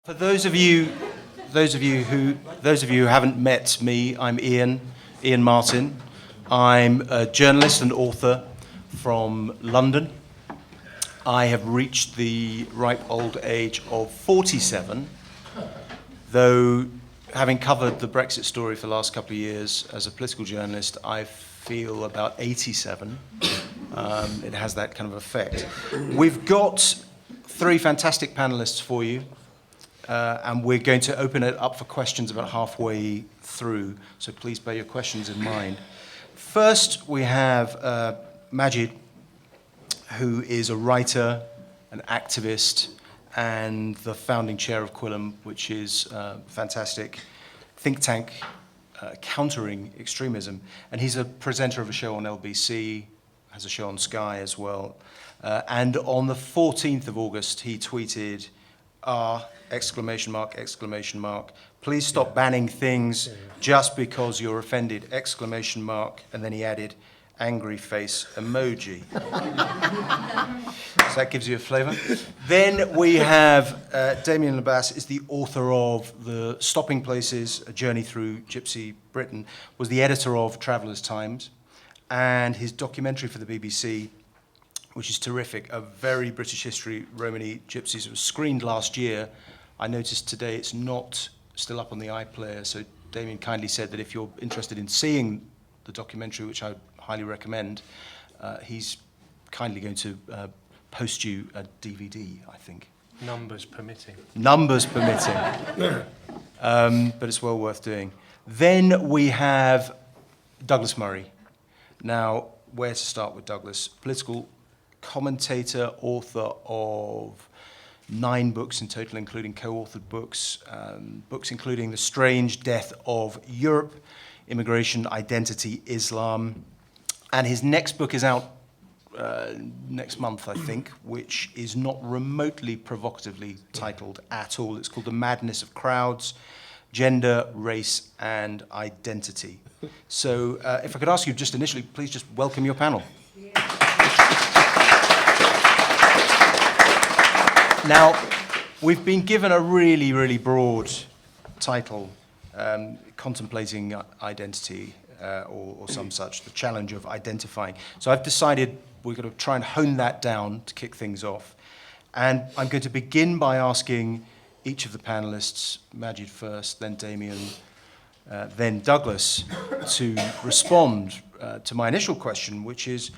For those of you who haven't met me, I'm Iain Martin. I'm a journalist and author from London. I have reached the ripe old age of 47, though having covered the Brexit story for the last couple of years as a political journalist, I feel about 87. It has that kind of effect. We've got three fantastic panelists for you. And we're going to open it up for questions about halfway through, so please bear your questions in mind. First, we have Maajid, who is a writer, an activist, and the founding chair of Quillam, which is a fantastic think tank countering extremism. And he's a presenter of a show on LBC, has a show on Sky as well. And on the 14th of August, he tweeted, exclamation mark, exclamation mark. Please stop banning things just because you're offended, exclamation mark. And then he added, angry face emoji. So that gives you a flavor. Then we have Damian Le Bas is the author of The Stopping Places, A Journey Through Gypsy Britain, was the editor of Traveller's Times, and his documentary for the BBC, which is terrific, A Very British History, Romany Gypsies. It was screened last year. I noticed today it's not still up on the iPlayer, so Damien kindly said that if you're interested in seeing the documentary, which I highly recommend, he's kindly going to post you a DVD, I think. Numbers permitting. Numbers permitting. But it's well worth doing. Then we have Douglas Murray. Now, where to start with Douglas? Political commentator, author of 9 books in total, including co-authored books, books including The Strange Death of Europe, Immigration, Identity, Islam. And his next book is out next month, I think, which is not remotely provocatively titled at all. It's called The Madness of Crowds, Gender, Race, and Identity. So if I could ask you just initially, please just welcome your panel. Now, we've been given a really, really broad title, contemplating identity or some such, the challenge of identifying. So I've decided we're going to try and hone that down to kick things off. And I'm going to begin by asking each of the panelists, Maajid first, then Damian, then Douglas, to respond to my initial question, which is,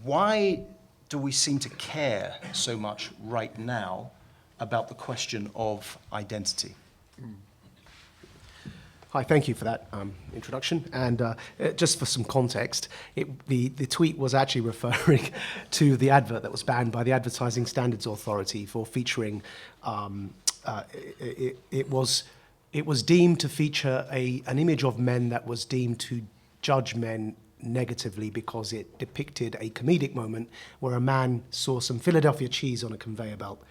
why do we seem to care so much right now about the question of identity? Hi, thank you for that introduction. And just for some context, the tweet was actually referring to the advert that was banned by the Advertising Standards Authority for featuring. It was deemed to feature an image of men that was deemed to judge men negatively because it depicted a comedic moment where a man saw some Philadelphia cheese on a conveyor belt,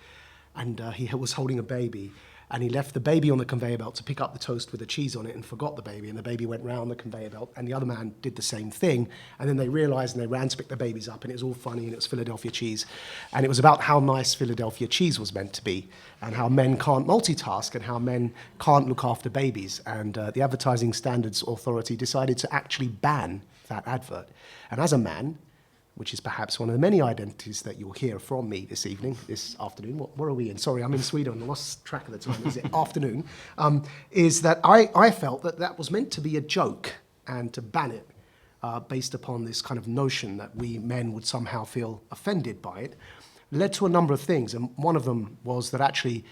and he was holding a baby, and he left the baby on the conveyor belt to pick up the toast with the cheese on it and forgot the baby, and the baby went round the conveyor belt, and the other man did the same thing, and then they realized and they ran to pick the babies up, and it was all funny, and it was Philadelphia cheese, and it was about how nice Philadelphia cheese was meant to be, and how men can't multitask, and how men can't look after babies, and the Advertising Standards Authority decided to actually ban that advert. And as a man, which is perhaps one of the many identities that you'll hear from me this evening, this afternoon, what are we in? Sorry, I'm in Sweden, I lost track of the time, is it afternoon? Is that I felt that that was meant to be a joke, and to ban it based upon this kind of notion that we men would somehow feel offended by it, led to a number of things. And one of them was that actually,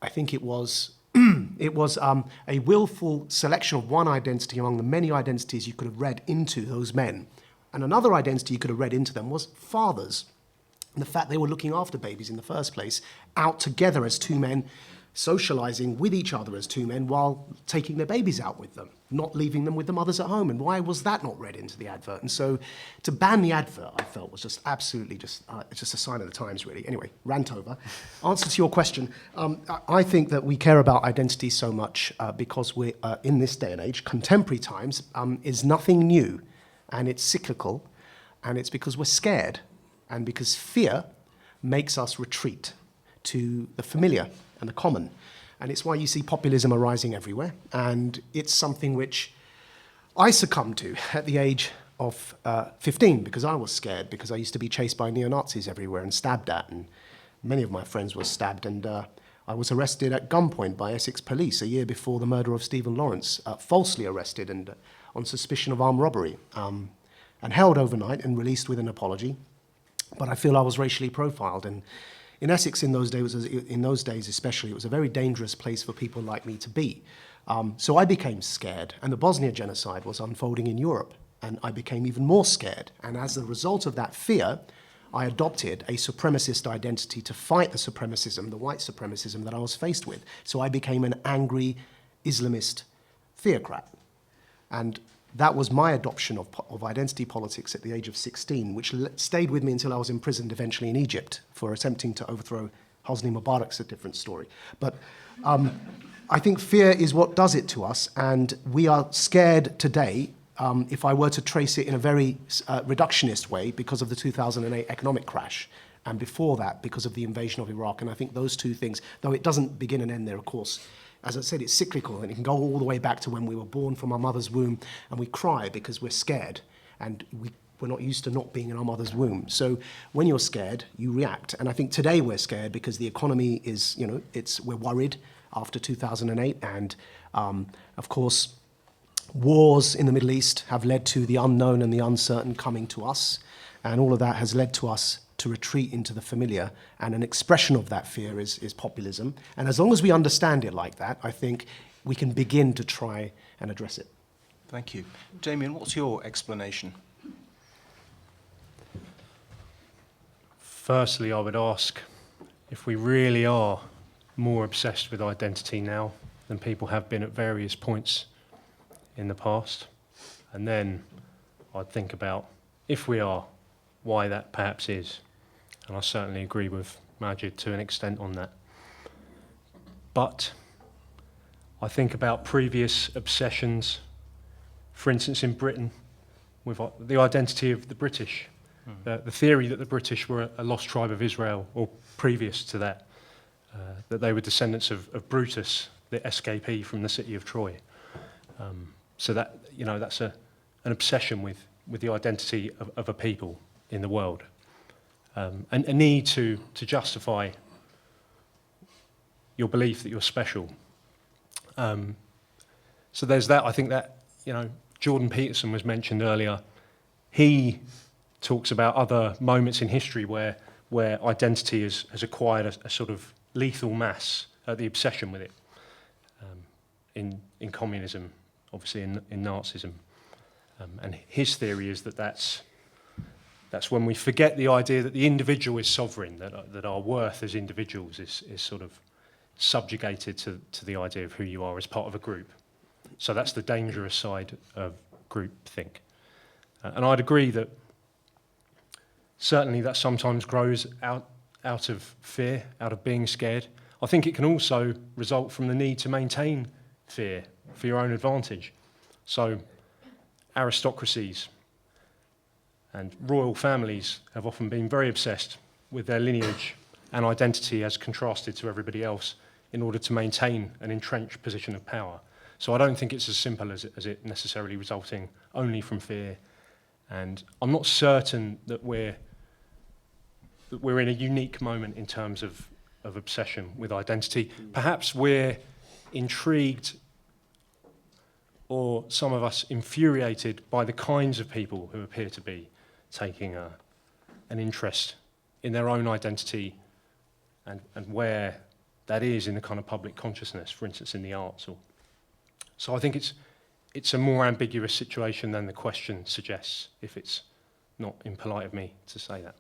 I think it was a willful selection of one identity among the many identities you could have read into those men. And another identity you could have read into them was fathers. And the fact they were looking after babies in the first place, out together as two men, socializing with each other as two men while taking their babies out with them, not leaving them with the mothers at home. And why was that not read into the advert? And so to ban the advert, I felt, was just absolutely it's just a sign of the times, really. Anyway, rant over. Answer to your question, I think that we care about identity so much because we're, in this day and age, contemporary times, is nothing new, and it's cyclical, and it's because we're scared, and because fear makes us retreat to the familiar and the common. And it's why you see populism arising everywhere. And it's something which I succumbed to at the age of 15 because I was scared, because I used to be chased by neo-Nazis everywhere and stabbed at. And many of my friends were stabbed. And I was arrested at gunpoint by Essex police a year before the murder of Stephen Lawrence, falsely arrested and on suspicion of armed robbery, and held overnight and released with an apology. But I feel I was racially profiled. And in Essex in those days especially, it was a very dangerous place for people like me to be. So I became scared, and the Bosnia genocide was unfolding in Europe, and I became even more scared. And as a result of that fear, I adopted a supremacist identity to fight the supremacism, the white supremacism that I was faced with. So I became an angry Islamist theocrat. And that was my adoption of identity politics at the age of 16, which stayed with me until I was imprisoned eventually in Egypt for attempting to overthrow Hosni Mubarak's a different story. But I think fear is what does it to us, and we are scared today, if I were to trace it in a very reductionist way, because of the 2008 economic crash, and before that, because of the invasion of Iraq. And I think those two things, though it doesn't begin and end there, of course, as I said, it's cyclical, and it can go all the way back to when we were born from our mother's womb, and we cry because we're scared, and we're not used to not being in our mother's womb. So when you're scared, you react. And I think today we're scared because the economy is, we're worried after 2008, and of course, wars in the Middle East have led to the unknown and the uncertain coming to us, and all of that has led to us to retreat into the familiar, and an expression of that fear is populism. And as long as we understand it like that, I think we can begin to try and address it. Thank you. Damian, what's your explanation? Firstly, I would ask if we really are more obsessed with identity now than people have been at various points in the past. And then I'd think about, if we are, why that perhaps is. And I certainly agree with Maajid to an extent on that. But I think about previous obsessions, for instance in Britain, with the identity of the British, the theory that the British were a lost tribe of Israel, or previous to that, that they were descendants of Brutus, the escapee from the city of Troy. So that, that's an obsession with the identity of a people in the world. And a need to justify your belief that you're special. So there's that. I think that, Jordan Peterson was mentioned earlier. He talks about other moments in history where identity has acquired a sort of lethal mass, the obsession with it, in communism, obviously in Nazism. And his theory is that's when we forget the idea that the individual is sovereign, that our worth as individuals is sort of subjugated to the idea of who you are as part of a group. So that's the dangerous side of groupthink. And I'd agree that certainly that sometimes grows out of fear, out of being scared. I think it can also result from the need to maintain fear for your own advantage. So aristocracies and royal families have often been very obsessed with their lineage and identity as contrasted to everybody else in order to maintain an entrenched position of power. So I don't think it's as simple as it necessarily resulting only from fear. And I'm not certain that we're in a unique moment in terms of obsession with identity. Perhaps we're intrigued, or some of us infuriated by the kinds of people who appear to be taking an interest in their own identity and where that is in the kind of public consciousness, for instance, in the arts. So I think it's a more ambiguous situation than the question suggests, if it's not impolite of me to say that.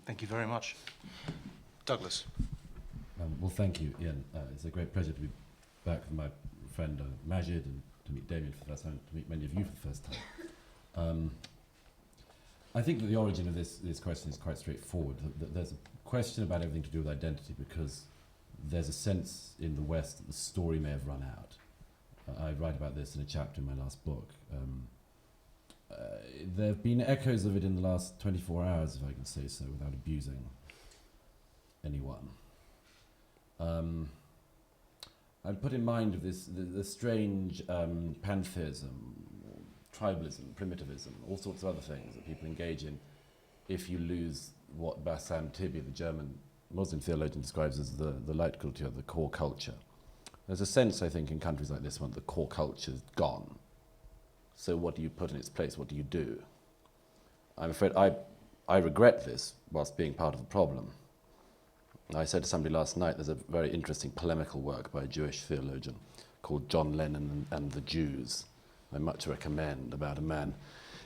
Thank you very much. Douglas. Well, thank you, Iain. It's a great pleasure to be back with my friend Maajid, and to meet Damian for the first time, to meet many of you for the first time. I think that the origin of this question is quite straightforward. There's a question about everything to do with identity because there's a sense in the West that the story may have run out. I write about this in a chapter in my last book. There have been echoes of it in the last 24 hours, if I can say so, without abusing anyone. I'm put in mind of this, the strange pantheism, tribalism, primitivism, all sorts of other things that people engage in if you lose what Bassam Tibi, the German Muslim theologian, describes as the light culture, the core culture. There's a sense, I think, in countries like this one, the core culture's gone. So what do you put in its place? What do you do? I'm afraid I regret this whilst being part of the problem. I said to somebody last night, there's a very interesting polemical work by a Jewish theologian called John Lennon and the Jews. I much recommend, about a man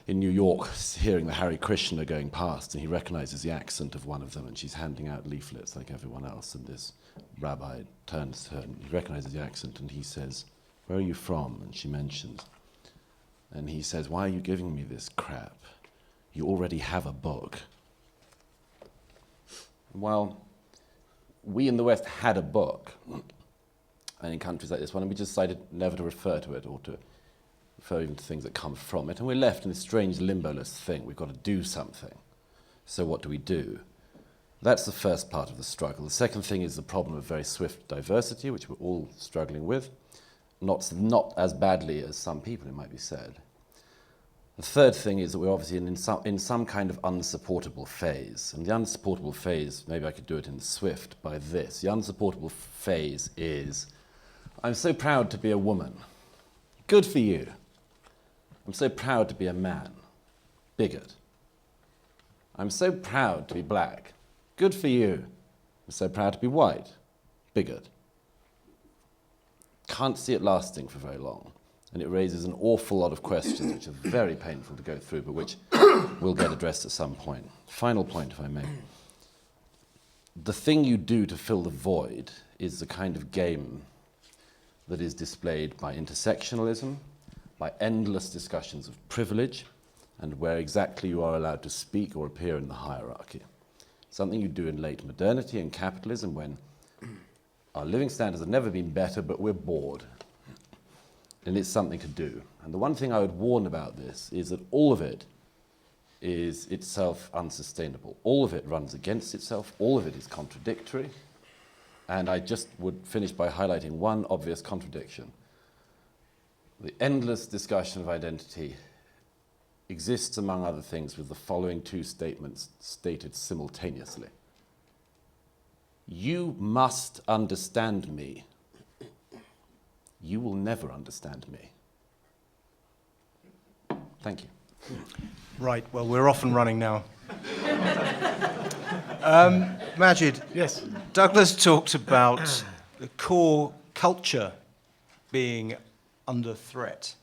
in New York hearing the Hare Krishna going past, and he recognizes the accent of one of them, and she's handing out leaflets like everyone else, and this rabbi turns to her, and he recognizes the accent, and he says, "Where are you from?" And she mentions. And he says, "Why are you giving me this crap? You already have a book." Well, we in the West had a book, and in countries like this one, and we just decided never to refer to it or to refer even to things that come from it, and we're left in this strange limboless thing. We've got to do something. So what do we do? That's the first part of the struggle. The second thing is the problem of very swift diversity, which we're all struggling with, not as badly as some people, it might be said. The third thing is that we're obviously in some kind of unsupportable phase. And the unsupportable phase, maybe I could do it in swift by this. The unsupportable phase is, I'm so proud to be a woman. Good for you. I'm so proud to be a man. Bigot. I'm so proud to be black. Good for you. I'm so proud to be white. Bigot. Can't see it lasting for very long. And it raises an awful lot of questions which are very painful to go through, but which will get addressed at some point. Final point, if I may. The thing you do to fill the void is the kind of game that is displayed by intersectionalism, by endless discussions of privilege, and where exactly you are allowed to speak or appear in the hierarchy. Something you do in late modernity and capitalism when our living standards have never been better, but we're bored. And it's something to do. And the one thing I would warn about this is that all of it is itself unsustainable. All of it runs against itself. All of it is contradictory. And I just would finish by highlighting one obvious contradiction. The endless discussion of identity exists, among other things, with the following two statements stated simultaneously. You must understand me. You will never understand me. Thank you. Right, well, we're off and running now. Maajid, Yes. Douglas talked about the core culture being under threat.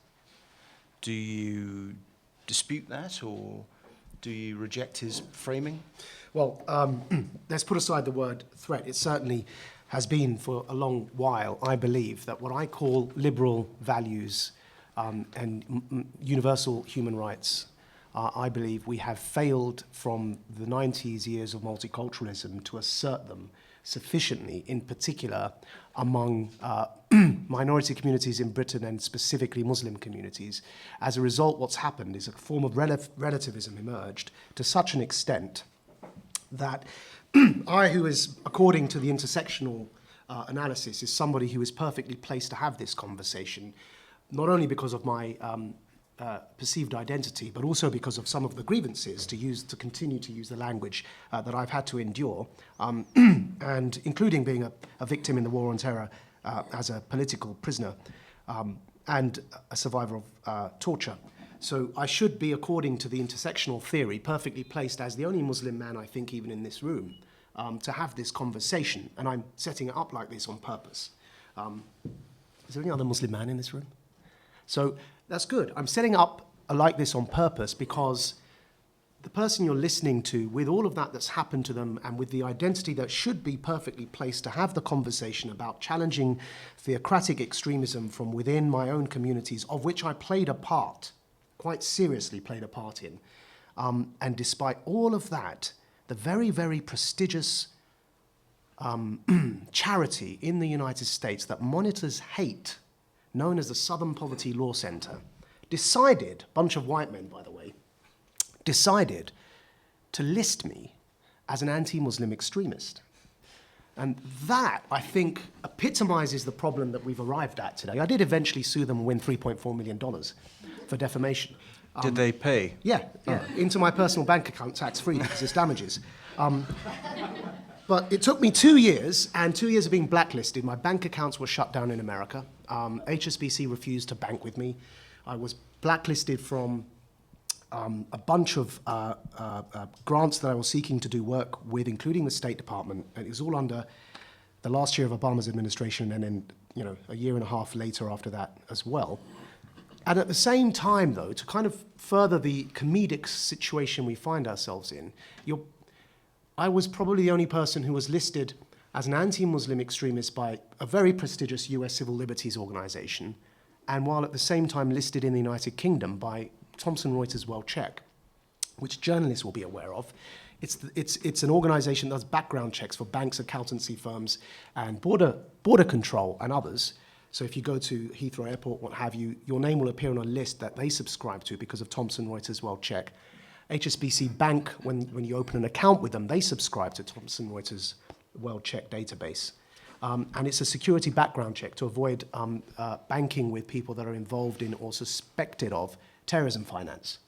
Do you dispute that, or do you reject his framing? Well, let's put aside the word threat. It certainly has been for a long while, I believe, that what I call liberal values and universal human rights, I believe we have failed from the 90s years of multiculturalism to assert them sufficiently, in particular among minority communities in Britain and specifically Muslim communities. As a result, what's happened is a form of relativism emerged to such an extent that I, who is, according to the intersectional analysis, is somebody who is perfectly placed to have this conversation, not only because of my perceived identity, but also because of some of the grievances to continue to use the language that I've had to endure, and including being a victim in the War on Terror as a political prisoner and a survivor of torture. So I should be, according to the intersectional theory, perfectly placed as the only Muslim man, I think, even in this room, to have this conversation. And I'm setting it up like this on purpose. Is there any other Muslim man in this room? So that's good. I'm setting up like this on purpose because the person you're listening to, with all of that that's happened to them and with the identity that should be perfectly placed to have the conversation about challenging theocratic extremism from within my own communities, of which I played a part, quite seriously played a part in. And despite all of that, the very, very prestigious charity in the United States that monitors hate, known as the Southern Poverty Law Center, decided, bunch of white men, by the way, decided to list me as an anti-Muslim extremist. And that, I think, epitomizes the problem that we've arrived at today. I did eventually sue them and win $3.4 million for defamation. Did they pay? Yeah, into my personal bank account, tax-free, because it's damages. But it took me 2 years, and 2 years of being blacklisted. My bank accounts were shut down in America. HSBC refused to bank with me. I was blacklisted from a bunch of grants that I was seeking to do work with, including the State Department, and it was all under the last year of Obama's administration, and then a year and a half later after that as well. And at the same time, though, to kind of further the comedic situation we find ourselves in, I was probably the only person who was listed as an anti-Muslim extremist by a very prestigious US civil liberties organization, and while at the same time listed in the United Kingdom by Thomson Reuters World Check, which journalists will be aware of. It's an organization that does background checks for banks, accountancy firms, and border control and others. So if you go to Heathrow Airport, what have you, your name will appear on a list that they subscribe to because of Thomson Reuters World Check. HSBC Bank, when you open an account with them, they subscribe to Thomson Reuters World Check database. And it's a security background check to avoid banking with people that are involved in or suspected of terrorism finance.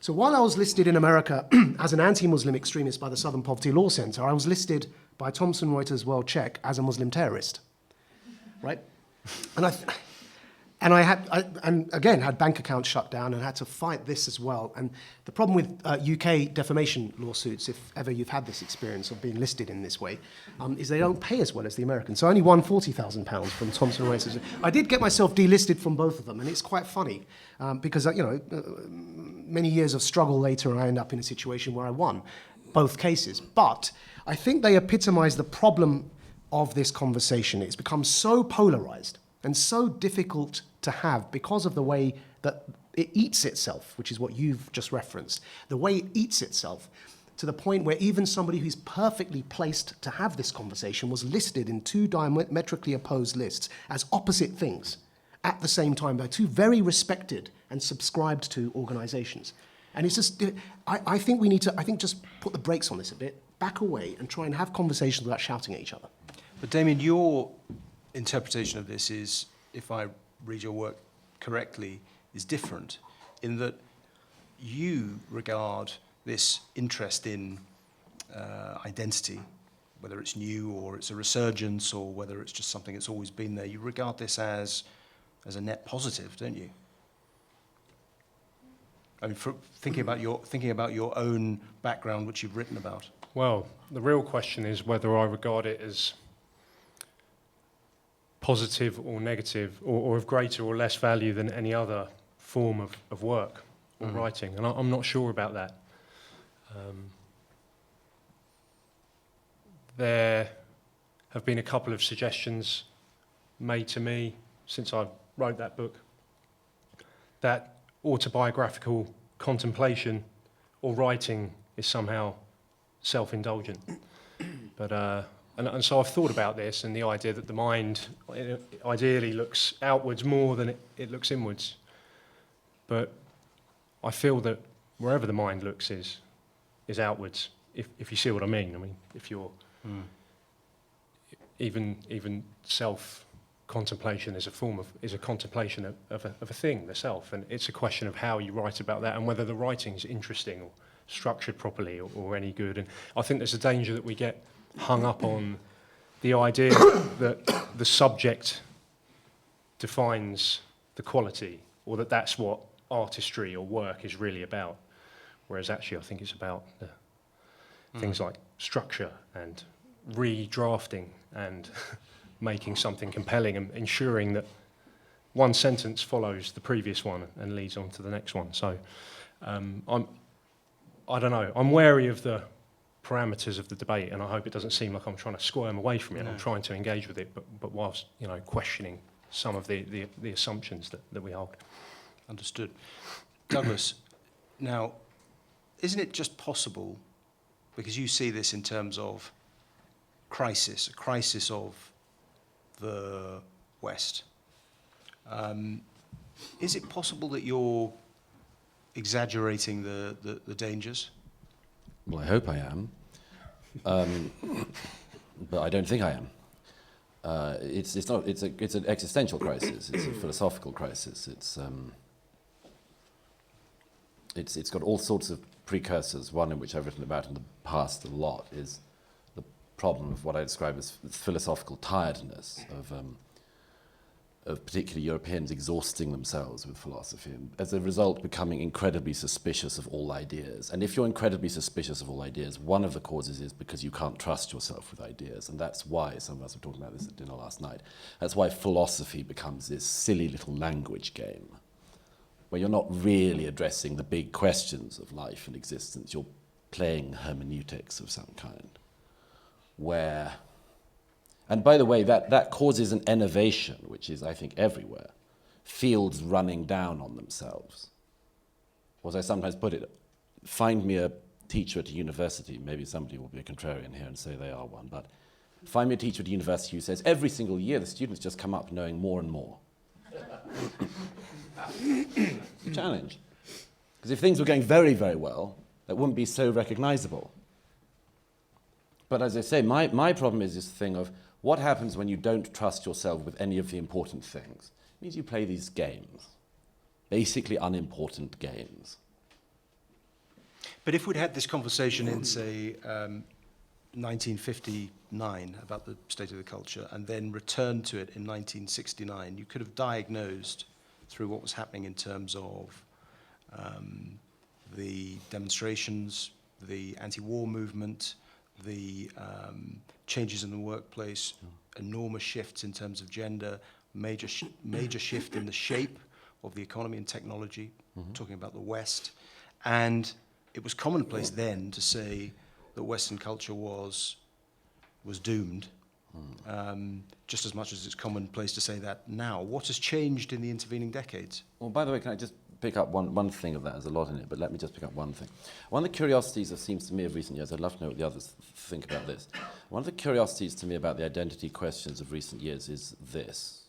So while I was listed in America as an anti-Muslim extremist by the Southern Poverty Law Center, I was listed by Thomson Reuters World Check as a Muslim terrorist, right? And I had bank accounts shut down and had to fight this as well. And the problem with UK defamation lawsuits, if ever you've had this experience of being listed in this way, is they don't pay as well as the Americans. So I only won £40,000 from Thomson Reuters. I did get myself delisted from both of them, and it's quite funny because many years of struggle later, I end up in a situation where I won both cases. But I think they epitomize the problem of this conversation. It's become so polarized and so difficult to have because of the way that it eats itself, which is what you've just referenced, the way it eats itself, to the point where even somebody who's perfectly placed to have this conversation was listed in two diametrically opposed lists as opposite things at the same time by two very respected and subscribed to organizations. And it's just, I think we need to, just put the brakes on this a bit, back away and try and have conversations without shouting at each other. But Damian, your interpretation of this is, if I read your work correctly, is different in that you regard this interest in identity, whether it's new or it's a resurgence or whether it's just something that's always been there, you regard this as a net positive, don't you? I mean, thinking about your own background, which you've written about. Well, the real question is whether I regard it as positive or negative, or of greater or less value than any other form of work or writing. And I'm not sure about that. There have been a couple of suggestions made to me since I wrote that book that autobiographical contemplation or writing is somehow self-indulgent. But and so I've thought about this and the idea that the mind ideally looks outwards more than it looks inwards. But I feel that wherever the mind looks is outwards, if you see what I mean. I mean, if you're even self-contemplation is a contemplation of a thing, the self, and it's a question of how you write about that and whether the writing's interesting or structured properly or any good. And I think there's a danger that we get hung up on the idea that the subject defines the quality, or that that's what artistry or work is really about. Whereas actually I think it's about things like structure and redrafting and making something compelling and ensuring that one sentence follows the previous one and leads on to the next one. So I don't know, I'm wary of the parameters of the debate, and I hope it doesn't seem like I'm trying to squirm away from it. No. I'm trying to engage with it, but whilst questioning some of the assumptions that we hold. Understood. Douglas, now, isn't it just possible, because you see this in terms of a crisis of the West, is it possible that you're exaggerating the dangers? Well, I hope I am. but I don't think I am. It's not. It's an existential crisis. It's a philosophical crisis. It's got all sorts of precursors. One in which I've written about in the past a lot is the problem of what I describe as philosophical tiredness of particularly Europeans exhausting themselves with philosophy, and as a result becoming incredibly suspicious of all ideas. And if you're incredibly suspicious of all ideas, one of the causes is because you can't trust yourself with ideas, and that's why, some of us were talking about this at dinner last night, that's why philosophy becomes this silly little language game, where you're not really addressing the big questions of life and existence, you're playing hermeneutics of some kind, where... And by the way, that causes an enervation, which is, I think, everywhere. Fields running down on themselves. Or as I sometimes put it, find me a teacher at a university, maybe somebody will be a contrarian here and say they are one, but find me a teacher at a university who says, every single year the students just come up knowing more and more. It's a challenge. Because if things were going very, very well, that wouldn't be so recognizable. But as I say, my problem is this thing of, what happens when you don't trust yourself with any of the important things? It means you play these games, basically unimportant games. But if we'd had this conversation in, say, 1959 about the state of the culture and then returned to it in 1969, you could have diagnosed through what was happening in terms of the demonstrations, the anti-war movement, the changes in the workplace, enormous shifts in terms of gender, major shift in the shape of the economy and technology, talking about the West. And it was commonplace then to say that Western culture was doomed, just as much as it's commonplace to say that now. What has changed in the intervening decades? Well, by the way, can I just pick up one thing of that? There's a lot in it, but let me just pick up one thing. One of the curiosities that seems to me of recent years, I'd love to know what the others think about this. One of the curiosities to me about the identity questions of recent years is this.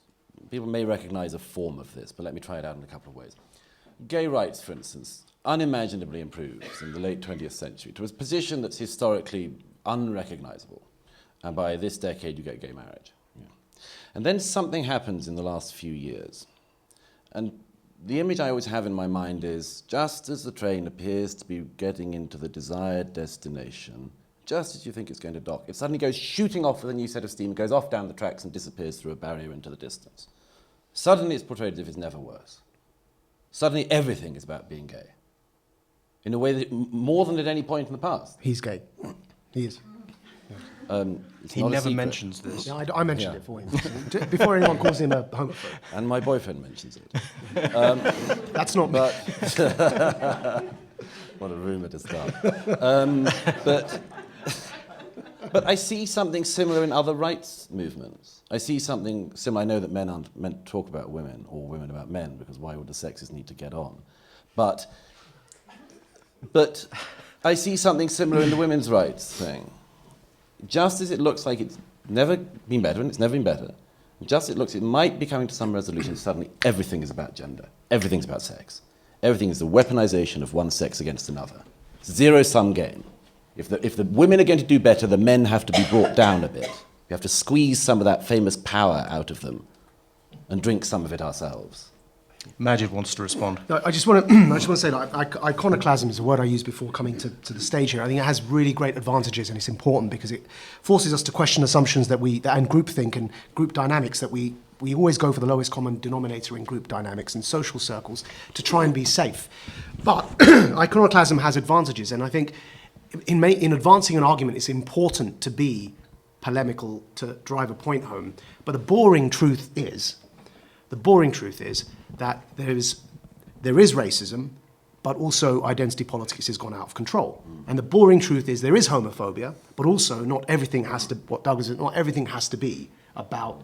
People may recognize a form of this, but let me try it out in a couple of ways. Gay rights, for instance, unimaginably improves in the late 20th century to a position that's historically unrecognizable. And by this decade, you get gay marriage. Yeah. And then something happens in the last few years. And the image I always have in my mind is, just as the train appears to be getting into the desired destination, just as you think it's going to dock, it suddenly goes shooting off with a new set of steam, goes off down the tracks and disappears through a barrier into the distance. Suddenly it's portrayed as if it's never worse. Suddenly everything is about being gay, in a way that more than at any point in the past. He's gay. He is. He never mentions this. Yeah, I mentioned it for him. Before anyone calls him a homophobe. And my boyfriend mentions it. That's not me. What a rumour to start. But I see something similar in other rights movements. I see something similar. I know that men aren't meant to talk about women or women about men, because why would the sexes need to get on? But I see something similar in the women's rights thing. Just as it looks like it's never been better, and it's never been better, just as it looks it might be coming to some resolution, suddenly everything is about gender. Everything's about sex. Everything is the weaponization of one sex against another. Zero-sum game. If the women are going to do better, the men have to be brought down a bit. We have to squeeze some of that famous power out of them and drink some of it ourselves. Maajid wants to respond. No, I just want to say that iconoclasm is a word I used before coming to the stage here. I think it has really great advantages, and it's important because it forces us to question assumptions and groupthink and group dynamics that we always go for the lowest common denominator in group dynamics and social circles to try and be safe. But iconoclasm has advantages, and I think in advancing an argument, it's important to be polemical to drive a point home. But the boring truth is that there is racism, but also identity politics has gone out of control. And the boring truth is there is homophobia, but also not everything has to. What Doug is, not everything has to be about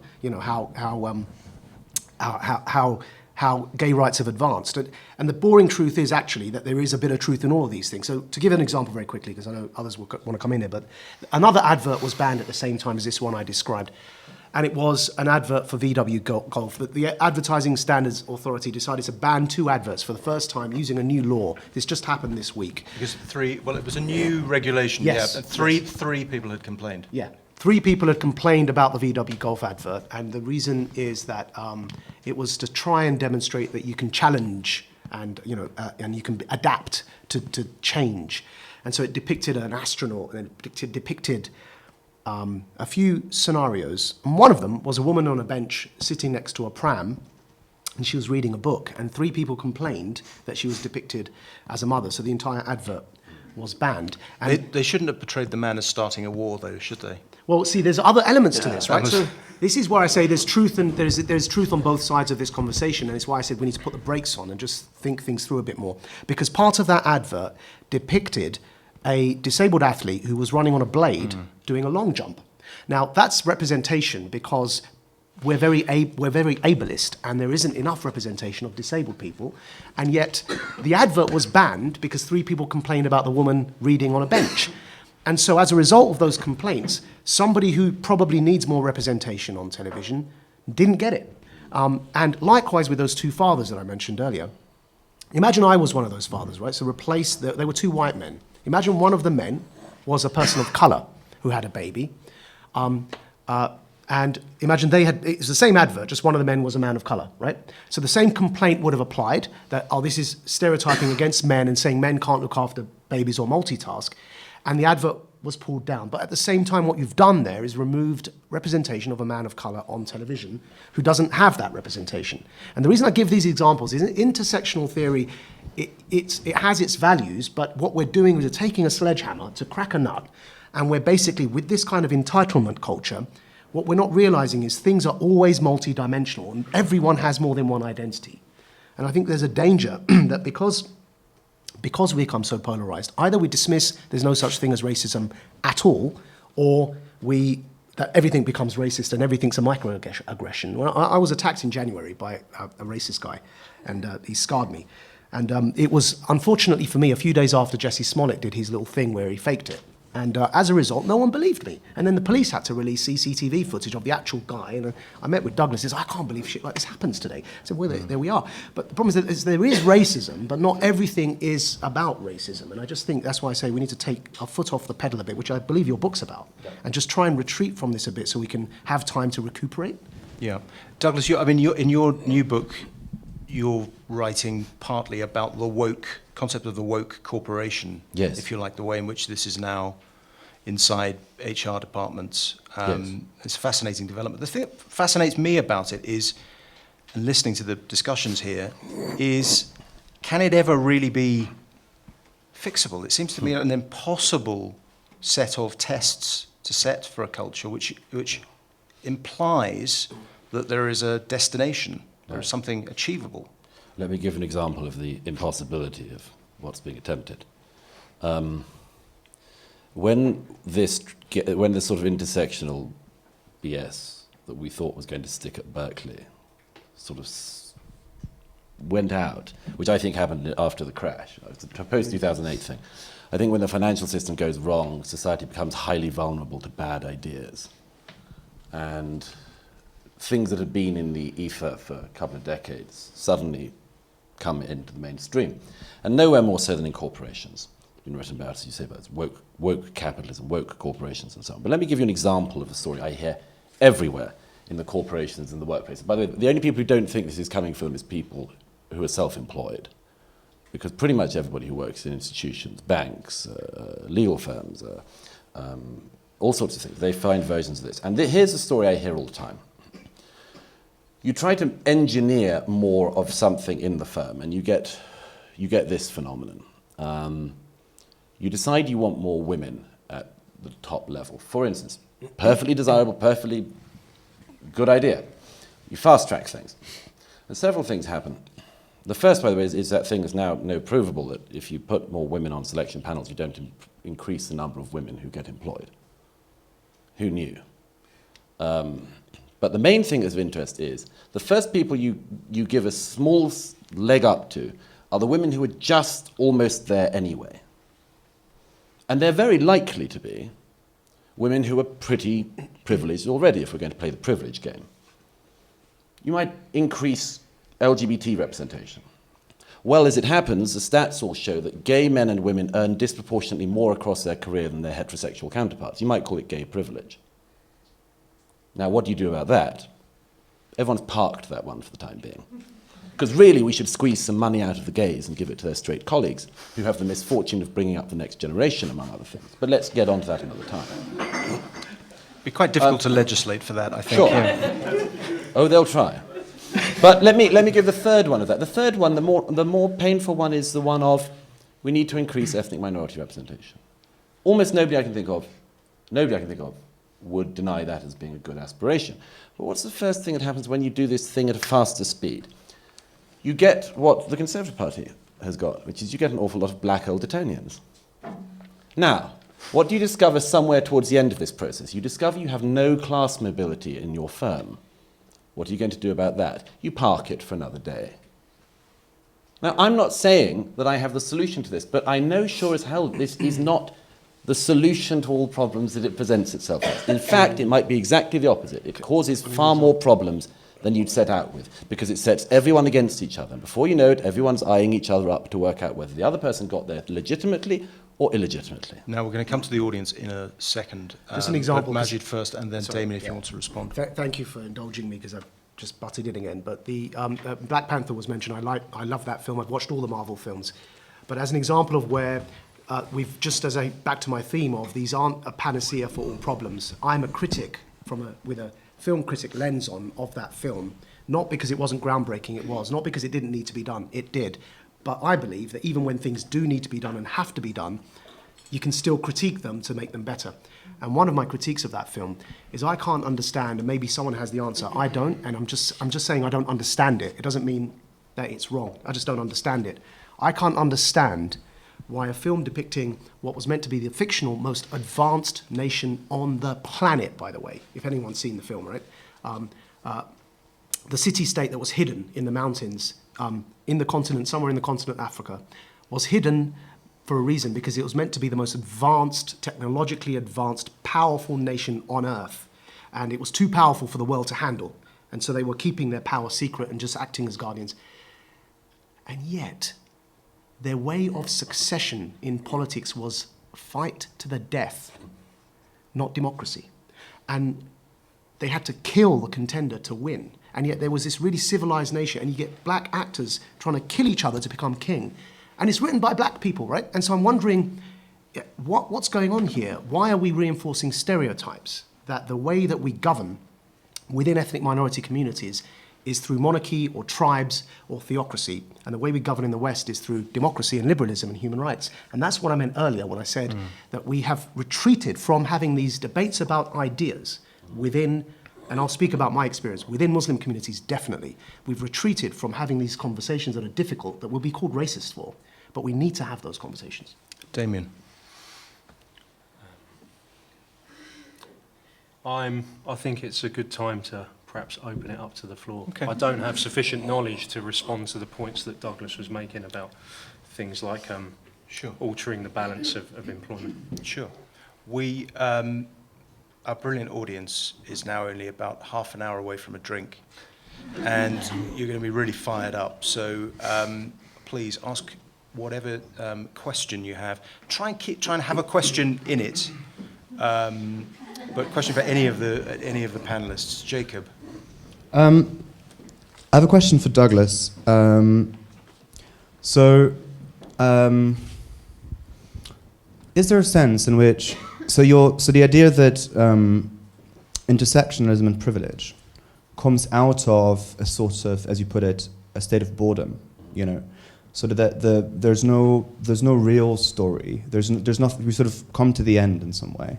how gay rights have advanced. And the boring truth is actually that there is a bit of truth in all of these things. So to give an example very quickly, because I know others will want to come in here, but another advert was banned at the same time as this one I described. And it was an advert for VW Golf. The Advertising Standards Authority decided to ban 2 adverts for the first time using a new law. This just happened this week. Because it was a new regulation. Yes. Yeah. Three people had complained. Yeah. 3 people had complained about the VW Golf advert, and the reason is that it was to try and demonstrate that you can challenge and and you can adapt to change. And so it depicted an astronaut, and it depicted a few scenarios. And one of them was a woman on a bench sitting next to a pram, and she was reading a book, and 3 people complained that she was depicted as a mother, so the entire advert was banned. And They shouldn't have portrayed the man as starting a war, though, should they? well, see, there's other elements to this, right? So this is where I say there's truth, and there's truth on both sides of this conversation, and it's why I said we need to put the brakes on and just think things through a bit more. Because part of that advert depicted a disabled athlete who was running on a blade doing a long jump. Now, that's representation because we're very ableist, and there isn't enough representation of disabled people, and yet the advert was banned because 3 people complained about the woman reading on a bench. And so as a result of those complaints, somebody who probably needs more representation on television didn't get it. And likewise with those 2 fathers that I mentioned earlier, imagine I was one of those fathers, right? So they were 2 white men. Imagine one of the men was a person of color who had a baby. And imagine it's the same advert, just one of the men was a man of color, right? So the same complaint would have applied that, this is stereotyping against men and saying men can't look after babies or multitask. And the advert was pulled down. But at the same time, what you've done there is removed representation of a man of color on television who doesn't have that representation. And the reason I give these examples is intersectional theory, it has its values, but what we're doing is we're taking a sledgehammer to crack a nut, and we're basically, with this kind of entitlement culture, what we're not realizing is things are always multidimensional, and everyone has more than one identity. And I think there's a danger that because we become so polarized, either we dismiss there's no such thing as racism at all, or that everything becomes racist and everything's a microaggression. Well, I was attacked in January by a racist guy, and he scarred me. And it was, unfortunately for me, a few days after Jesse Smollett did his little thing where he faked it. And as a result, no one believed me. And then the police had to release CCTV footage of the actual guy. And I met with Douglas. He says, I can't believe shit like this happens today. I said, well, there we are. But the problem is that there is racism, but not everything is about racism. And I just think that's why I say we need to take our foot off the pedal a bit, which I believe your book's about, and just try and retreat from this a bit so we can have time to recuperate. Yeah. Douglas, in your new book, you're writing partly about the concept of the woke corporation, yes, if you like, the way in which this is now inside HR departments. Yes. It's a fascinating development. The thing that fascinates me about it is, and listening to the discussions here, is can it ever really be fixable? It seems to me an impossible set of tests to set for a culture, which implies that there is a destination. There's something achievable. Let me give an example of the impossibility of what's being attempted. When this sort of intersectional BS that we thought was going to stick at Berkeley sort of went out, which I think happened after the crash, it's a post-2008 thing. I think when the financial system goes wrong, society becomes highly vulnerable to bad ideas. And things that had been in the ether for a couple of decades suddenly come into the mainstream. And nowhere more so than in corporations. It's been written about, as you say, about woke capitalism, woke corporations and so on. But let me give you an example of a story I hear everywhere in the corporations and the workplace. By the way, the only people who don't think this is coming from is people who are self-employed. Because pretty much everybody who works in institutions, banks, legal firms, all sorts of things, they find versions of this. And here's a story I hear all the time. You try to engineer more of something in the firm, and you get this phenomenon. You decide you want more women at the top level. For instance, perfectly desirable, perfectly good idea. You fast-track things. And several things happen. The first, by the way, is that thing is now provable that if you put more women on selection panels, you don't increase the number of women who get employed. Who knew? But the main thing that's of interest is the first people you give a small leg up to are the women who are just almost there anyway. And they're very likely to be women who are pretty privileged already, if we're going to play the privilege game. You might increase LGBT representation. Well, as it happens, the stats all show that gay men and women earn disproportionately more across their career than their heterosexual counterparts. You might call it gay privilege. Now, what do you do about that? Everyone's parked that one for the time being. Because really, we should squeeze some money out of the gays and give it to their straight colleagues who have the misfortune of bringing up the next generation, among other things. But let's get on to that another time. It'd be quite difficult to legislate for that, I think. Sure. Yeah. Oh, they'll try. But let me give the third one of that. The third one, the more painful one, is the one of we need to increase ethnic minority representation. Almost nobody I can think of would deny that as being a good aspiration. But what's the first thing that happens when you do this thing at a faster speed? You get what the Conservative Party has got, which is you get an awful lot of black old Etonians. Now, what do you discover somewhere towards the end of this process? You discover you have no class mobility in your firm. What are you going to do about that? You park it for another day. Now, I'm not saying that I have the solution to this, but I know sure as hell this is not the solution to all problems that it presents itself as. In fact, it might be exactly the opposite. It causes far more problems than you'd set out with, because it sets everyone against each other. And before you know it, everyone's eyeing each other up to work out whether the other person got there legitimately or illegitimately. Now we're going to come to the audience in a second. Just an example, But Maajid first, and then sorry, Damian, if yeah. you want to respond. Thank you for indulging me because I've just butted in again. But the Black Panther was mentioned. I love that film. I've watched all the Marvel films. But as an example of where we've just back to my theme of these aren't a panacea for all problems. I'm a critic with a film critic lens on of that film. Not because it wasn't groundbreaking, it was. Not because it didn't need to be done, it did. But I believe that even when things do need to be done and have to be done, you can still critique them to make them better. And one of my critiques of that film is I can't understand, and maybe someone has the answer, I don't, and I'm just saying I don't understand it. It doesn't mean that it's wrong, I just don't understand it. I can't understand why a film depicting what was meant to be the fictional most advanced nation on the planet, by the way, if anyone's seen the film, right? The city-state that was hidden in the mountains, in the continent, somewhere in the continent of Africa, was hidden for a reason, because it was meant to be the most advanced, technologically advanced, powerful nation on Earth. And it was too powerful for the world to handle. And so they were keeping their power secret and just acting as guardians. And yet, their way of succession in politics was fight to the death, not democracy. And they had to kill the contender to win. And yet there was this really civilized nation, and you get black actors trying to kill each other to become king. And it's written by black people, right? And so I'm wondering, what's going on here? Why are we reinforcing stereotypes that the way that we govern within ethnic minority communities is through monarchy or tribes or theocracy, and the way we govern in the West is through democracy and liberalism and human rights? And that's what I meant earlier when I said that we have retreated from having these debates about ideas within, and I'll speak about my experience, within Muslim communities, definitely. We've retreated from having these conversations that are difficult, that we'll be called racist for, but we need to have those conversations. Damian. I think it's a good time to perhaps open it up to the floor. Okay. I don't have sufficient knowledge to respond to the points that Douglas was making about things like Sure. altering the balance of employment. Sure. We, our brilliant audience is now only about half an hour away from a drink, and you're going to be really fired up. So please ask whatever question you have. Try and have a question in it, but question for any of the panelists. Jacob. I have a question for Douglas. Is there a sense in which so the idea that intersectionalism and privilege comes out of a sort of, as you put it, a state of boredom, you know, so that there's no real story. There's nothing. We sort of come to the end in some way,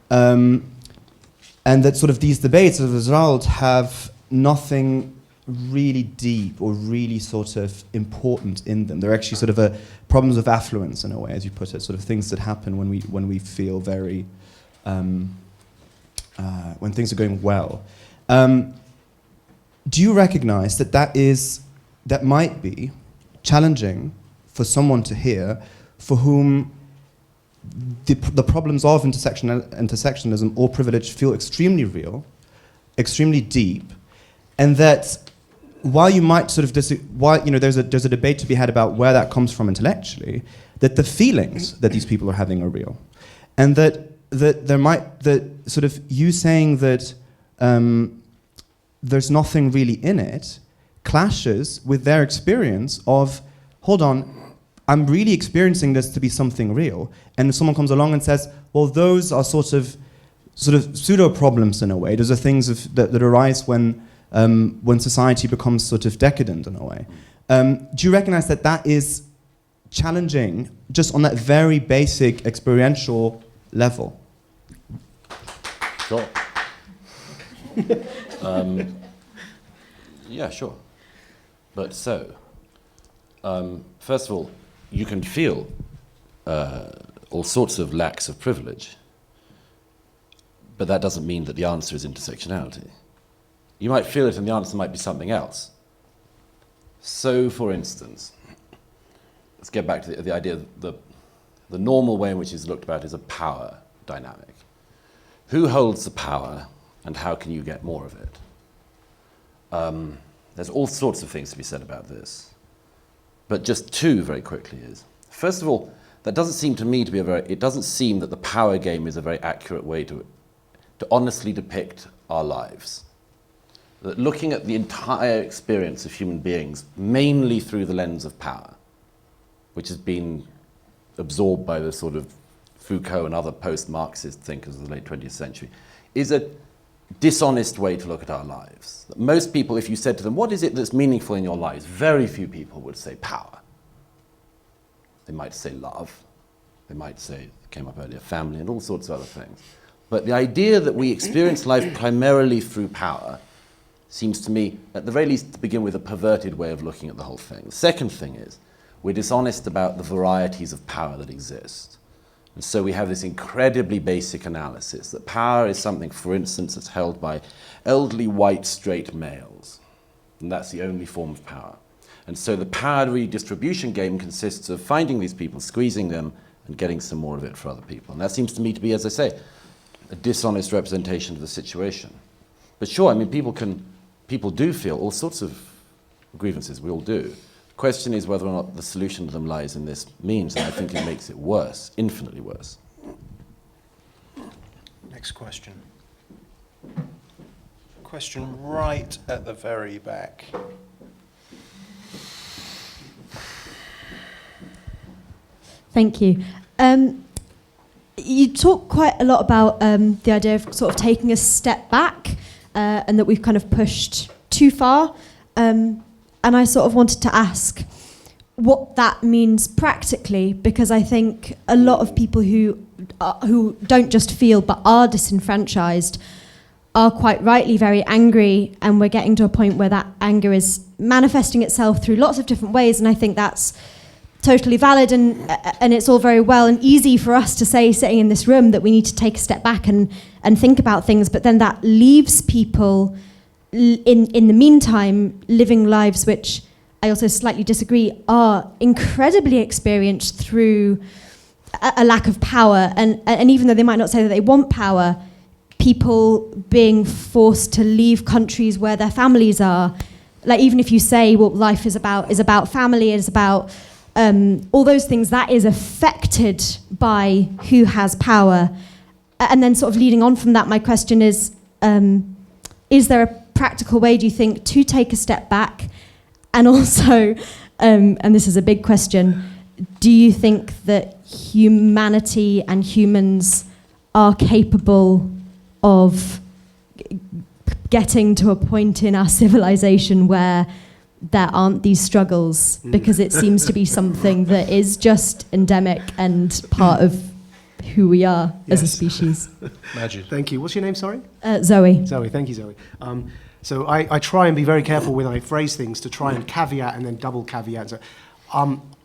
and that sort of these debates as a result have nothing really deep or really sort of important in them. They're actually sort of problems of affluence in a way, as you put it, sort of things that happen when we feel very when things are going well. Do you recognize that might be challenging for someone to hear, for whom the problems of intersectionalism or privilege feel extremely real, extremely deep, and that while you might sort of there's a debate to be had about where that comes from intellectually, that the feelings that these people are having are real, and that sort of you saying that there's nothing really in it, clashes with their experience of, hold on, I'm really experiencing this to be something real. And if someone comes along and says, well, those are sort of pseudo problems in a way. Those are things that arise when society becomes sort of decadent in a way. Do you recognize that that is challenging just on that very basic experiential level? Sure. Yeah, sure. But so, first of all, you can feel all sorts of lacks of privilege, but that doesn't mean that the answer is intersectionality. You might feel it and the answer might be something else. So, for instance, let's get back to the idea that the normal way in which it's looked about is a power dynamic. Who holds the power and how can you get more of it? There's all sorts of things to be said about this. But just two very quickly is, first of all, that doesn't seem to me to be it doesn't seem that the power game is a very accurate way to honestly depict our lives. That looking at the entire experience of human beings, mainly through the lens of power, which has been absorbed by the sort of Foucault and other post-Marxist thinkers of the late 20th century, is a dishonest way to look at our lives. That most people, if you said to them, what is it that's meaningful in your lives? Very few people would say power. They might say love. They might say, came up earlier, family, and all sorts of other things. But the idea that we experience life primarily through power seems to me, at the very least, to begin with, a perverted way of looking at the whole thing. The second thing is, we're dishonest about the varieties of power that exist. And so we have this incredibly basic analysis that power is something, for instance, that's held by elderly white straight males. And that's the only form of power. And so the power redistribution game consists of finding these people, squeezing them, and getting some more of it for other people. And that seems to me to be, as I say, a dishonest representation of the situation. But sure, I mean, people do feel all sorts of grievances, we all do. The question is whether or not the solution to them lies in this means, and I think it makes it worse, infinitely worse. Next question. Question right at the very back. Thank you. You talk quite a lot about the idea of sort of taking a step back and that we've kind of pushed too far. And I sort of wanted to ask what that means practically, because I think a lot of people who don't just feel but are disenfranchised are quite rightly very angry, and we're getting to a point where that anger is manifesting itself through lots of different ways, and I think that's totally valid, and it's all very well and easy for us to say, sitting in this room, that we need to take a step back and think about things, but then that leaves people in the meantime living lives which I also slightly disagree are incredibly experienced through a lack of power, and even though they might not say that they want power, people being forced to leave countries where their families are, like even if you say what life is about family, it's about all those things, that is affected by who has power. And then sort of leading on from that, my question is there a practical way, do you think, to take a step back? And also, and this is a big question, do you think that humanity and humans are capable of getting to a point in our civilization where there aren't these struggles? Because it seems to be something that is just endemic and part of who we are as a species. Maajid. Thank you. What's your name, sorry? Zoe. Zoe, thank you, Zoe. So I try and be very careful when I phrase things to try and caveat and then double caveat. So,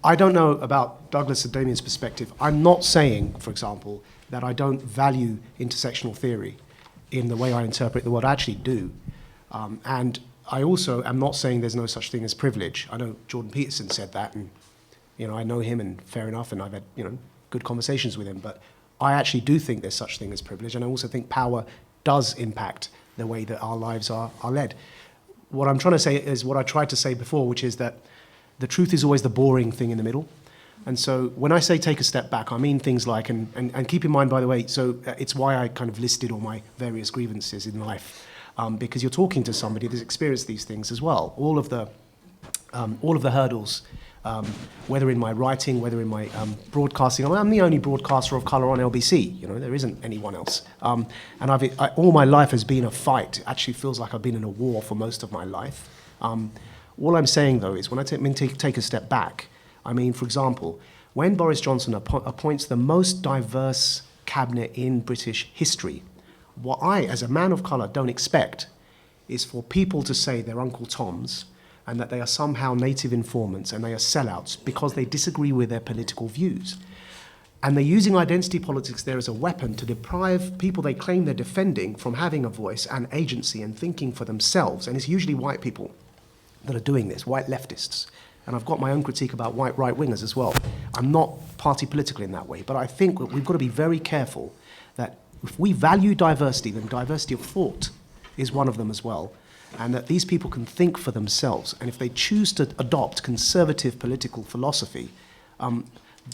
I don't know about Douglas and Damian's perspective. I'm not saying, for example, that I don't value intersectional theory in the way I interpret the world. I actually do. And I also am not saying there's no such thing as privilege. I know Jordan Peterson said that, and I know him, and fair enough, and I've had good conversations with him. But I actually do think there's such thing as privilege, and I also think power does impact the way that our lives are led. What I'm trying to say is what I tried to say before, which is that the truth is always the boring thing in the middle. And so when I say take a step back, I mean things like, and keep in mind, by the way, so it's why I kind of listed all my various grievances in life. because you're talking to somebody that's experienced these things as well. All of the hurdles, whether in my writing, whether in my broadcasting. I'm the only broadcaster of colour on LBC. There isn't anyone else. And all my life has been a fight. It actually feels like I've been in a war for most of my life. All I'm saying, though, is when I take a step back, for example, when Boris Johnson appoints the most diverse cabinet in British history, what I, as a man of colour, don't expect is for people to say they're Uncle Toms and that they are somehow native informants and they are sellouts because they disagree with their political views. And they're using identity politics there as a weapon to deprive people they claim they're defending from having a voice and agency and thinking for themselves. And it's usually white people that are doing this, white leftists. And I've got my own critique about white right-wingers as well. I'm not party political in that way, but I think that we've got to be very careful that if we value diversity, then diversity of thought is one of them as well, and that these people can think for themselves. And if they choose to adopt conservative political philosophy,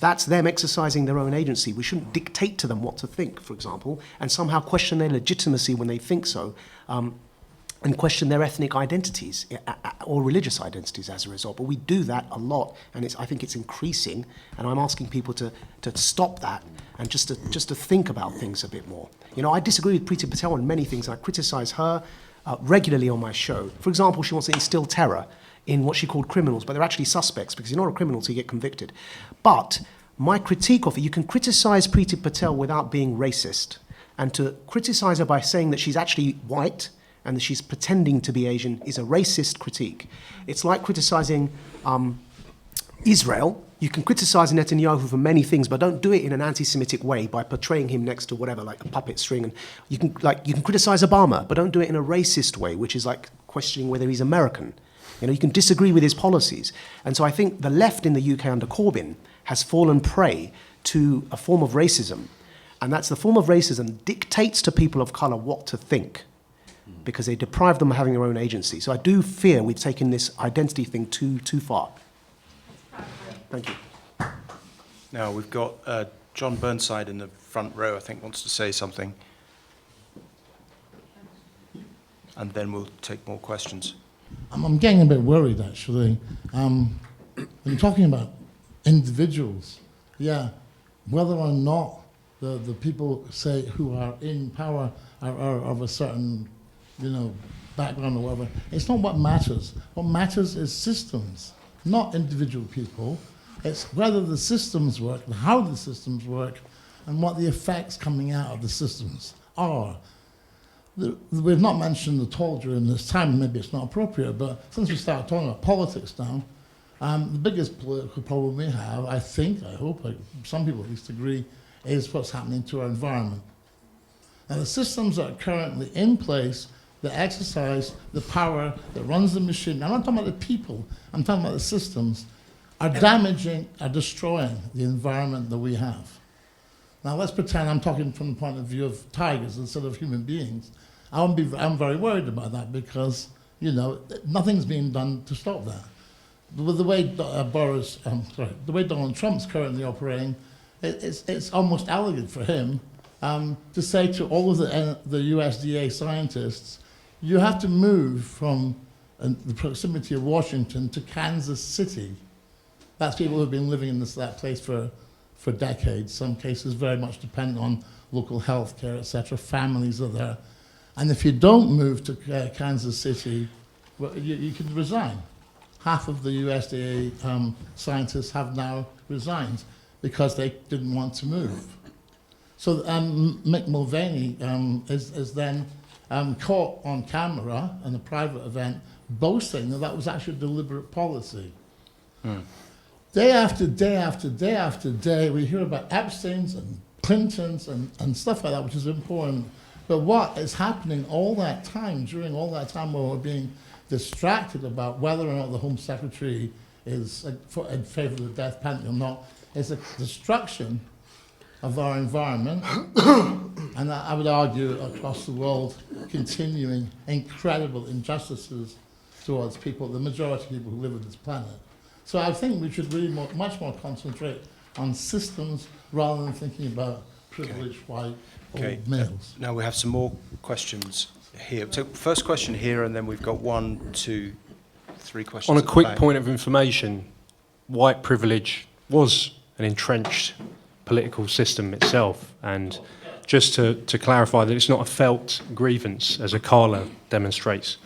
that's them exercising their own agency. We shouldn't dictate to them what to think, for example, and somehow question their legitimacy when they think so, and question their ethnic identities or religious identities as a result. But we do that a lot, and I think it's increasing, and I'm asking people to stop that and just to think about things a bit more. I disagree with Priti Patel on many things. I criticise her regularly on my show. For example, she wants to instill terror in what she called criminals, but they're actually suspects because you're not a criminal till you get convicted. But my critique of it, you can criticise Priti Patel without being racist, and to criticise her by saying that she's actually white and that she's pretending to be Asian is a racist critique. It's like criticising Israel. You can criticise Netanyahu for many things, but don't do it in an anti-Semitic way by portraying him next to whatever, like a puppet string. And you can criticise Obama, but don't do it in a racist way, which is like questioning whether he's American. You can disagree with his policies. And so I think the left in the UK under Corbyn has fallen prey to a form of racism. And that's the form of racism dictates to people of colour what to think, because they deprive them of having their own agency. So I do fear we've taken this identity thing too far. Thank you. Now we've got John Burnside in the front row, I think, wants to say something. And then we'll take more questions. I'm getting a bit worried, actually. When you're talking about individuals, whether or not the people, say, who are in power are of a certain background or whatever, it's not what matters. What matters is systems, not individual people. It's whether the systems work, and how the systems work, and what the effects coming out of the systems are. We've not mentioned at all during this time, maybe it's not appropriate, but since we started talking about politics now, the biggest political problem we have, I hope, some people at least agree, is what's happening to our environment. Now, the systems that are currently in place that exercise the power that runs the machine, I'm not talking about the people, I'm talking about the systems, are damaging, are destroying the environment that we have. Now, let's pretend I'm talking from the point of view of tigers instead of human beings. I'm very worried about that because, nothing's being done to stop that. With the way the way Donald Trump's currently operating, it's almost elegant for him to say to all of the USDA scientists, you have to move from the proximity of Washington to Kansas City. That's people who've been living in that place for decades, some cases very much dependent on local health care, etc. Families are there. And if you don't move to Kansas City, well, you can resign. Half of the USDA scientists have now resigned because they didn't want to move. So Mick Mulvaney is then caught on camera in a private event boasting that was actually a deliberate policy. Day after day after day after day, we hear about Epstein's and Clinton's and stuff like that, which is important. But what is happening all that time, during all that time where we're being distracted about whether or not the Home Secretary is in favour of the death penalty or not, is a destruction of our environment, and I would argue across the world, continuing incredible injustices towards people, the majority of people who live on this planet. So I think we should really much more concentrate on systems rather than thinking about privileged white old males. Now we have some more questions. here. So first question here, and then we've got 1, 2, 3 questions. On a at the quick back. point of information, white privilege was an entrenched political system itself, and just to clarify that it's not a felt grievance, as Akala demonstrates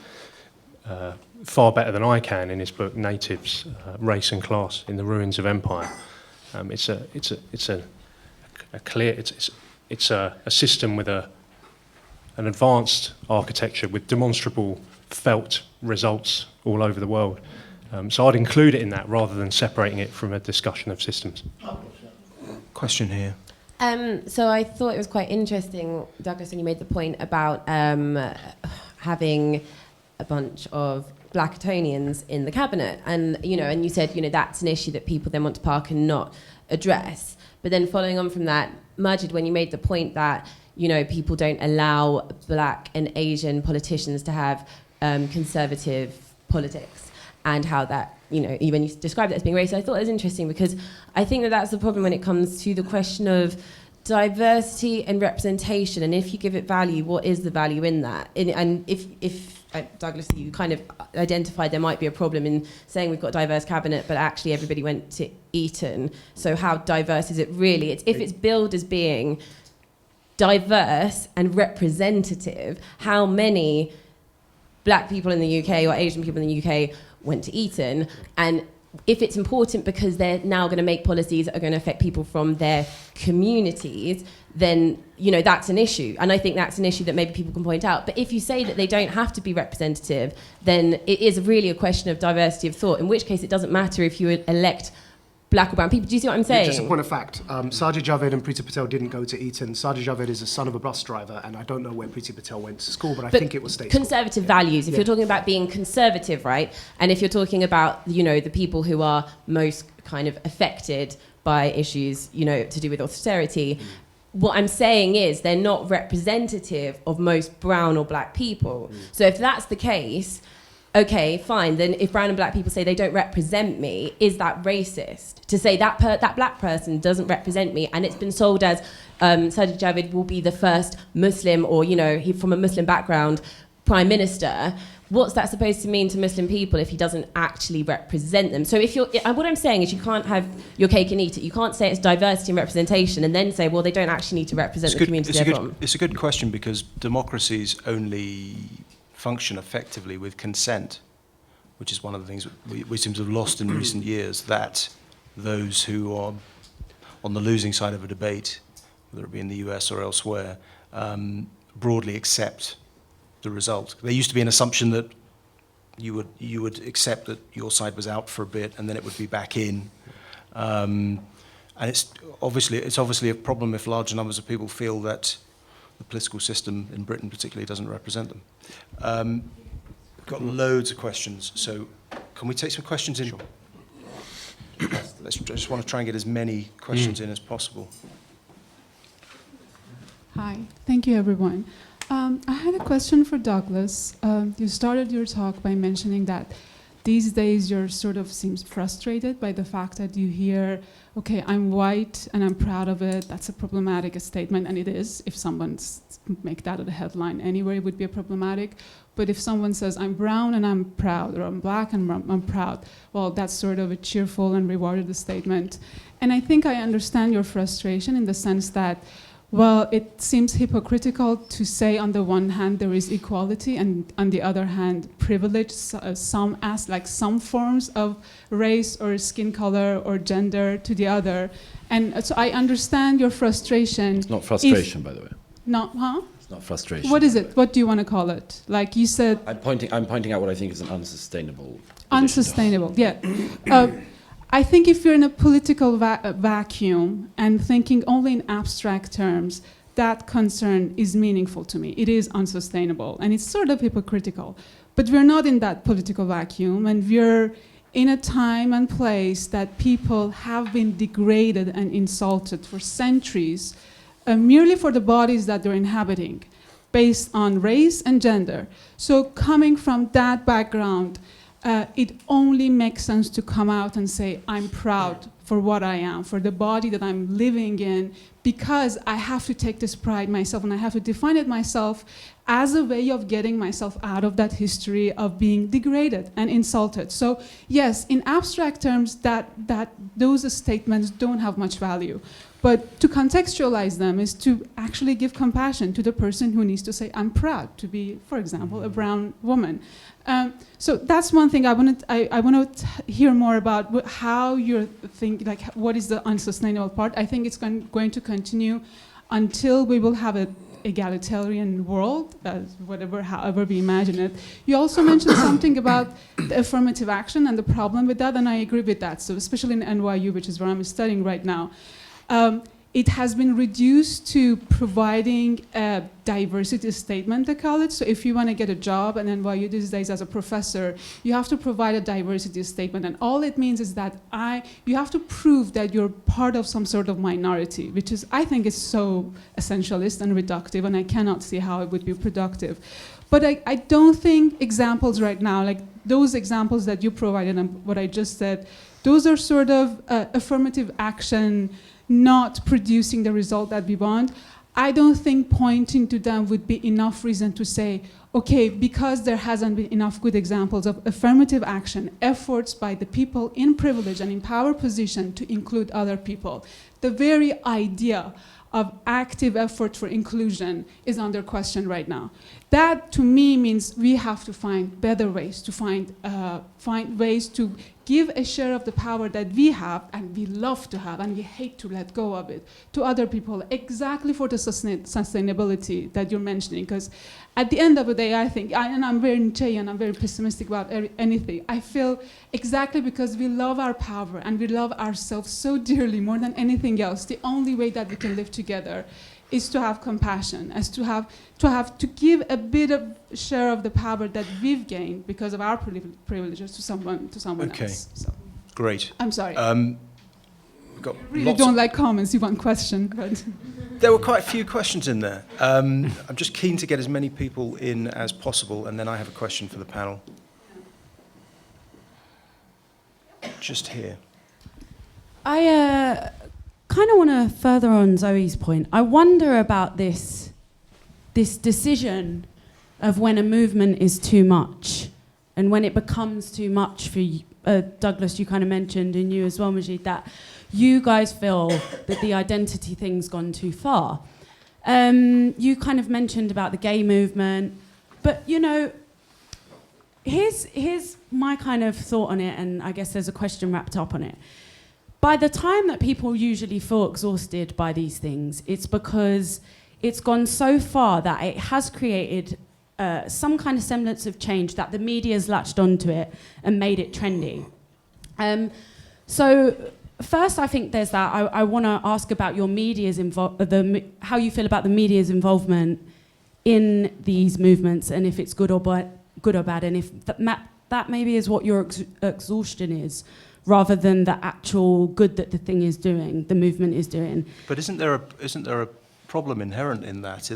far better than I can in his book Natives, Race and Class in the Ruins of Empire. It's a system with an advanced architecture with demonstrable felt results all over the world. So I'd include it in that rather than separating it from a discussion of systems. Question here. So I thought it was quite interesting, Douglas, when you made the point about having a bunch of Black Etonians in the cabinet, and you said that's an issue that people then want to park and not address. But then following on from that, Maajid, when you made the point that people don't allow Black and Asian politicians to have conservative politics, and how that when you described it as being racist, I thought it was interesting, because I think that that's the problem when it comes to the question of diversity and representation, and if you give it value, what is the value in that? And if Douglas, you kind of identified there might be a problem in saying we've got a diverse cabinet, but actually everybody went to Eton. So how diverse is it really? If it's billed as being diverse and representative, how many Black people in the UK or Asian people in the UK went to Eton? And if it's important because they're now going to make policies that are going to affect people from their communities, then that's an issue, and I think that's an issue that maybe people can point out. But if you say that they don't have to be representative, then it is really a question of diversity of thought, in which case it doesn't matter if you elect Black or brown people. Do you see what I'm saying? Just a point of fact. Sajid Javid and Priti Patel didn't go to Eton. Sajid Javid is the son of a bus driver, and I don't know where Priti Patel went to school, but I think it was state conservative school. values. If you're talking about being conservative, right, and if you're talking about the people who are most kind of affected by issues to do with austerity, what I'm saying is they're not representative of most brown or Black people. So if that's the case, okay, fine. Then if brown and Black people say they don't represent me, is that racist? To say that that Black person doesn't represent me, and it's been sold as Sajid Javid will be the first Muslim, or he from a Muslim background, prime minister. What's that supposed to mean to Muslim people if he doesn't actually represent them? So what I'm saying is you can't have your cake and eat it. You can't say it's diversity and representation and then say, well, they don't actually need to represent the community they're from. It's a good question, because democracies only function effectively with consent, which is one of the things we seem to have lost in recent years, that those who are on the losing side of a debate, whether it be in the US or elsewhere, broadly accept the result. There used to be an assumption that you would accept that your side was out for a bit and then it would be back in. And it's obviously a problem if large numbers of people feel that the political system in Britain particularly doesn't represent them. We've got loads of questions, so can we take some questions in? Sure. I just want to try and get as many questions in as possible. Hi, thank you everyone. I had a question for Douglas. You started your talk by mentioning that these days you're sort of seems frustrated by the fact that you hear, okay, I'm white and I'm proud of it. That's a problematic statement, and it is. If someone's make that a headline anywhere, it would be a problematic. But if someone says, I'm brown and I'm proud, or I'm Black and I'm proud, well, that's sort of a cheerful and rewarded statement. And I think I understand your frustration in the sense that, well, it seems hypocritical to say on the one hand there is equality and on the other hand privilege some forms of race or skin color or gender to the other. And so I understand your frustration. It's not frustration, by the way. No, huh? It's not frustration. What is it? What do you want to call it? Like you said. I'm pointing out what I think is an unsustainable. Unsustainable, yeah. I think if you're in a political vacuum and thinking only in abstract terms, that concern is meaningful to me. It is unsustainable, and it's sort of hypocritical. But we're not in that political vacuum, and we're in a time and place that people have been degraded and insulted for centuries, merely for the bodies that they're inhabiting, based on race and gender. So coming from that background, it only makes sense to come out and say, I'm proud for what I am, for the body that I'm living in, because I have to take this pride myself and I have to define it myself as a way of getting myself out of that history of being degraded and insulted. So yes, in abstract terms, that those statements don't have much value. But to contextualize them is to actually give compassion to the person who needs to say, I'm proud to be, for example, a brown woman. So that's one thing I want to hear more about, how you're thinking, like what is the unsustainable part. I think it's going to continue until we will have an egalitarian world, however we imagine it. You also mentioned something about the affirmative action and the problem with that, and I agree with that. So especially in NYU, which is where I'm studying right now, it has been reduced to providing a diversity statement, they call it. So if you want to get a job at NYU these days as a professor, you have to provide a diversity statement. And all it means is that you have to prove that you're part of some sort of minority, which is, I think, is so essentialist and reductive, and I cannot see how it would be productive. But I don't think examples right now, like those examples that you provided and what I just said, those are sort of affirmative action, not producing the result that we want. I don't think pointing to them would be enough reason to say, okay, because there hasn't been enough good examples of affirmative action, efforts by the people in privilege and in power position to include other people. The very idea of active effort for inclusion is under question right now. That, to me, means we have to find better ways to find ways to give a share of the power that we have and we love to have and we hate to let go of it to other people, exactly for the sustainability that you're mentioning. Because at the end of the day, I think, and I'm very niche and I'm very pessimistic about anything, I feel exactly because we love our power and we love ourselves so dearly more than anything else, the only way that we can live together is to have compassion, as to give a bit of share of the power that we've gained because of our privileges to someone else. So. Great. I'm sorry. Got I really don't like comments. You want questions, but there were quite a few questions in there. I'm just keen to get as many people in as possible, and then I have a question for the panel. Just here. I kind of want to further on Zoe's point. I wonder about this decision of when a movement is too much and when it becomes too much for you. Douglas, you kind of mentioned, and you as well, Maajid, that you guys feel that the identity thing's gone too far. You kind of mentioned about the gay movement, but, you know, here's my kind of thought on it, and I guess there's a question wrapped up on it. By the time that people usually feel exhausted by these things, it's because it's gone so far that it has created some kind of semblance of change, that the media's latched onto it and made it trendy. So first, I think there's that. I want to ask about your media's how you feel about the media's involvement in these movements, and if it's good or bad, and if that maybe is what your exhaustion is, rather than the actual good that the thing is doing, the movement is doing. But isn't there a problem inherent in that,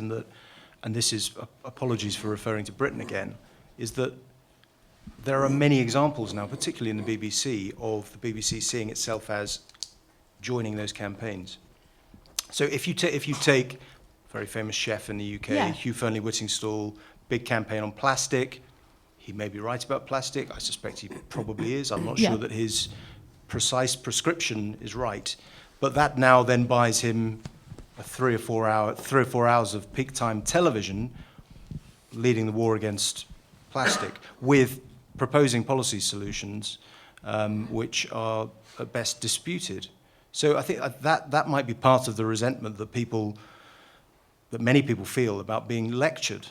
and this is, apologies for referring to Britain again, is that there are many examples now, particularly in the BBC, of the BBC seeing itself as joining those campaigns. So if you take a very famous chef in the UK, Hugh Fearnley-Whittingstall, big campaign on plastic. He may be right about plastic. I suspect he probably is. I'm not sure that his precise prescription is right. But that now then buys him a 3 or 4 hours of peak time television leading the war against plastic, with proposing policy solutions which are at best disputed. So I think that might be part of the resentment that many people feel about being lectured.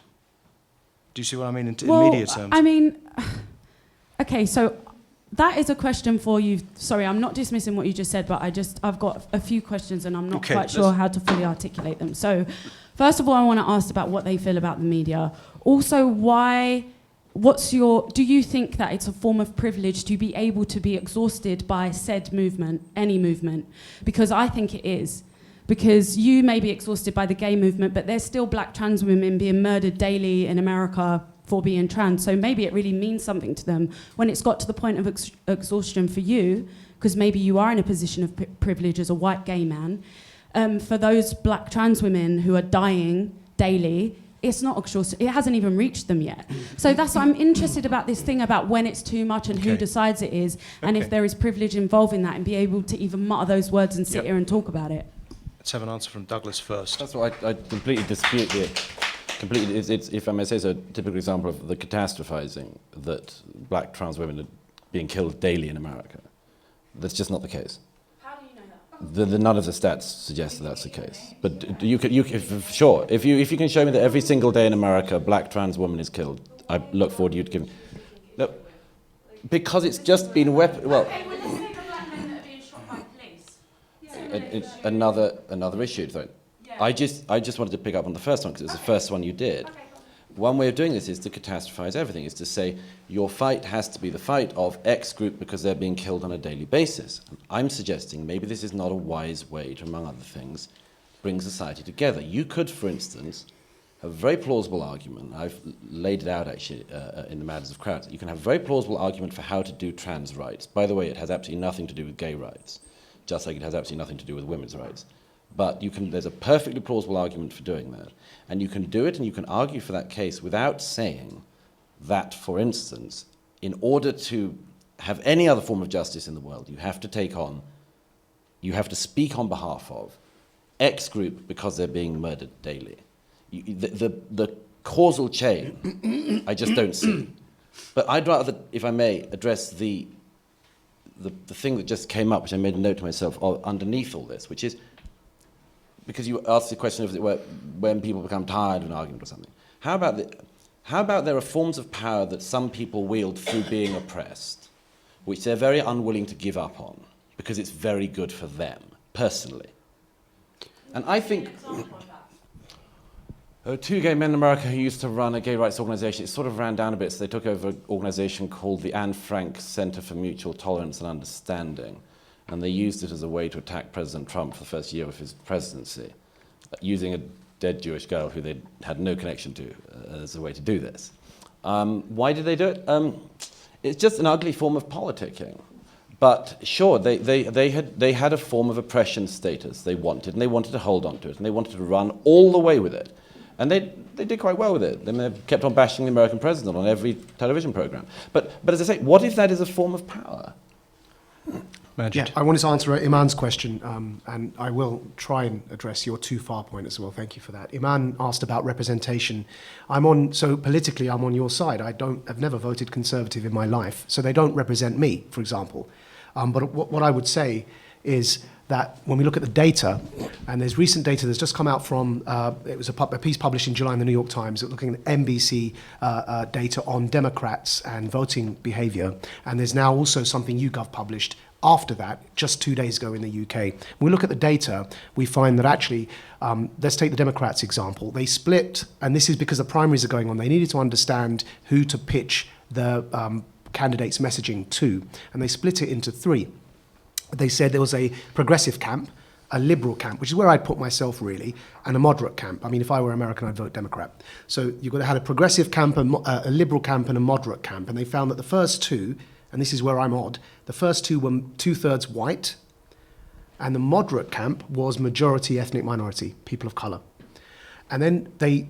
Do you see what I mean in media terms? I mean, okay, so that is a question for you. Sorry, I'm not dismissing what you just said, but I've got a few questions and I'm not quite sure how to fully articulate them. So first of all, I want to ask about what they feel about the media. Also, do you think that it's a form of privilege to be able to be exhausted by said movement, any movement? Because I think it is. Because you may be exhausted by the gay movement, but there's still black trans women being murdered daily in America for being trans. So maybe it really means something to them when it's got to the point of exhaustion for you, because maybe you are in a position of privilege as a white gay man. For those black trans women who are dying daily, it's not exhaustion. It hasn't even reached them yet. So that's what I'm interested about, this thing about when it's too much and who decides it is, and if there is privilege involved in that, and be able to even mutter those words and sit here and talk about it. Let's have an answer from Douglas first. That's what I completely dispute here. Completely, it's, if I may say so, a typical example of the catastrophizing that black trans women are being killed daily in America. That's just not the case. How do you know that? None of the stats suggest that that's the case. But sure, if you can show me that every single day in America a black trans woman is killed, I look forward to you to give me. No, because it's just been well. Okay, well, let's take the black men that are being shot by police. Another issue, though. Yeah. I just wanted to pick up on the first one because it's the first one you did. Okay. One way of doing this is to catastrophize everything, is to say your fight has to be the fight of X group because they're being killed on a daily basis. And I'm suggesting maybe this is not a wise way to, among other things, bring society together. You could, for instance, have a very plausible argument. I've laid it out actually in The Madness of Crowds. You can have a very plausible argument for how to do trans rights. By the way, it has absolutely nothing to do with gay rights, just like it has absolutely nothing to do with women's rights. But there's a perfectly plausible argument for doing that. And you can do it and you can argue for that case without saying that, for instance, in order to have any other form of justice in the world, you have to speak on behalf of X group because they're being murdered daily. The causal chain, I just don't see. But I'd rather, if I may, address the thing that just came up, which I made a note to myself underneath all this, which is, because you asked the question of when people become tired of an argument or something. How about there are forms of power that some people wield through being oppressed, which they're very unwilling to give up on, because it's very good for them, personally. And I think two gay men in America who used to run a gay rights organization, it sort of ran down a bit, so they took over an organization called the Anne Frank Center for Mutual Tolerance and Understanding. And they used it as a way to attack President Trump for the first year of his presidency, using a dead Jewish girl who they had no connection to as a way to do this. Why did they do it? It's just an ugly form of politicking. But sure, they had a form of oppression status they wanted, and they wanted to hold on to it, and they wanted to run all the way with it. And they did quite well with it. They kept on bashing the American president on every television program. But as I say, what if that is a form of power? Maajid. Yeah, I wanted to answer Iman's question, and I will try and address your too far point as well. Thank you for that. Iman asked about representation. So politically, I'm on your side. I've never voted Conservative in my life, so they don't represent me, for example. But what I would say is that when we look at the data, and there's recent data that's just come out from, it was a piece published in July in the New York Times, looking at NBC data on Democrats and voting behavior, and there's now also something YouGov published after that, just 2 days ago in the UK. When we look at the data, we find that actually, let's take the Democrats example, they split, and this is because the primaries are going on, they needed to understand who to pitch the candidates' messaging to, and they split it into three. They said there was a progressive camp, a liberal camp, which is where I'd put myself really, and a moderate camp. I mean, if I were American, I'd vote Democrat. So you've got to have a progressive camp, a liberal camp, and a moderate camp, and they found that the first two, and this is where I'm odd, the first two were 2/3 white, and the moderate camp was majority ethnic minority, people of colour. And then they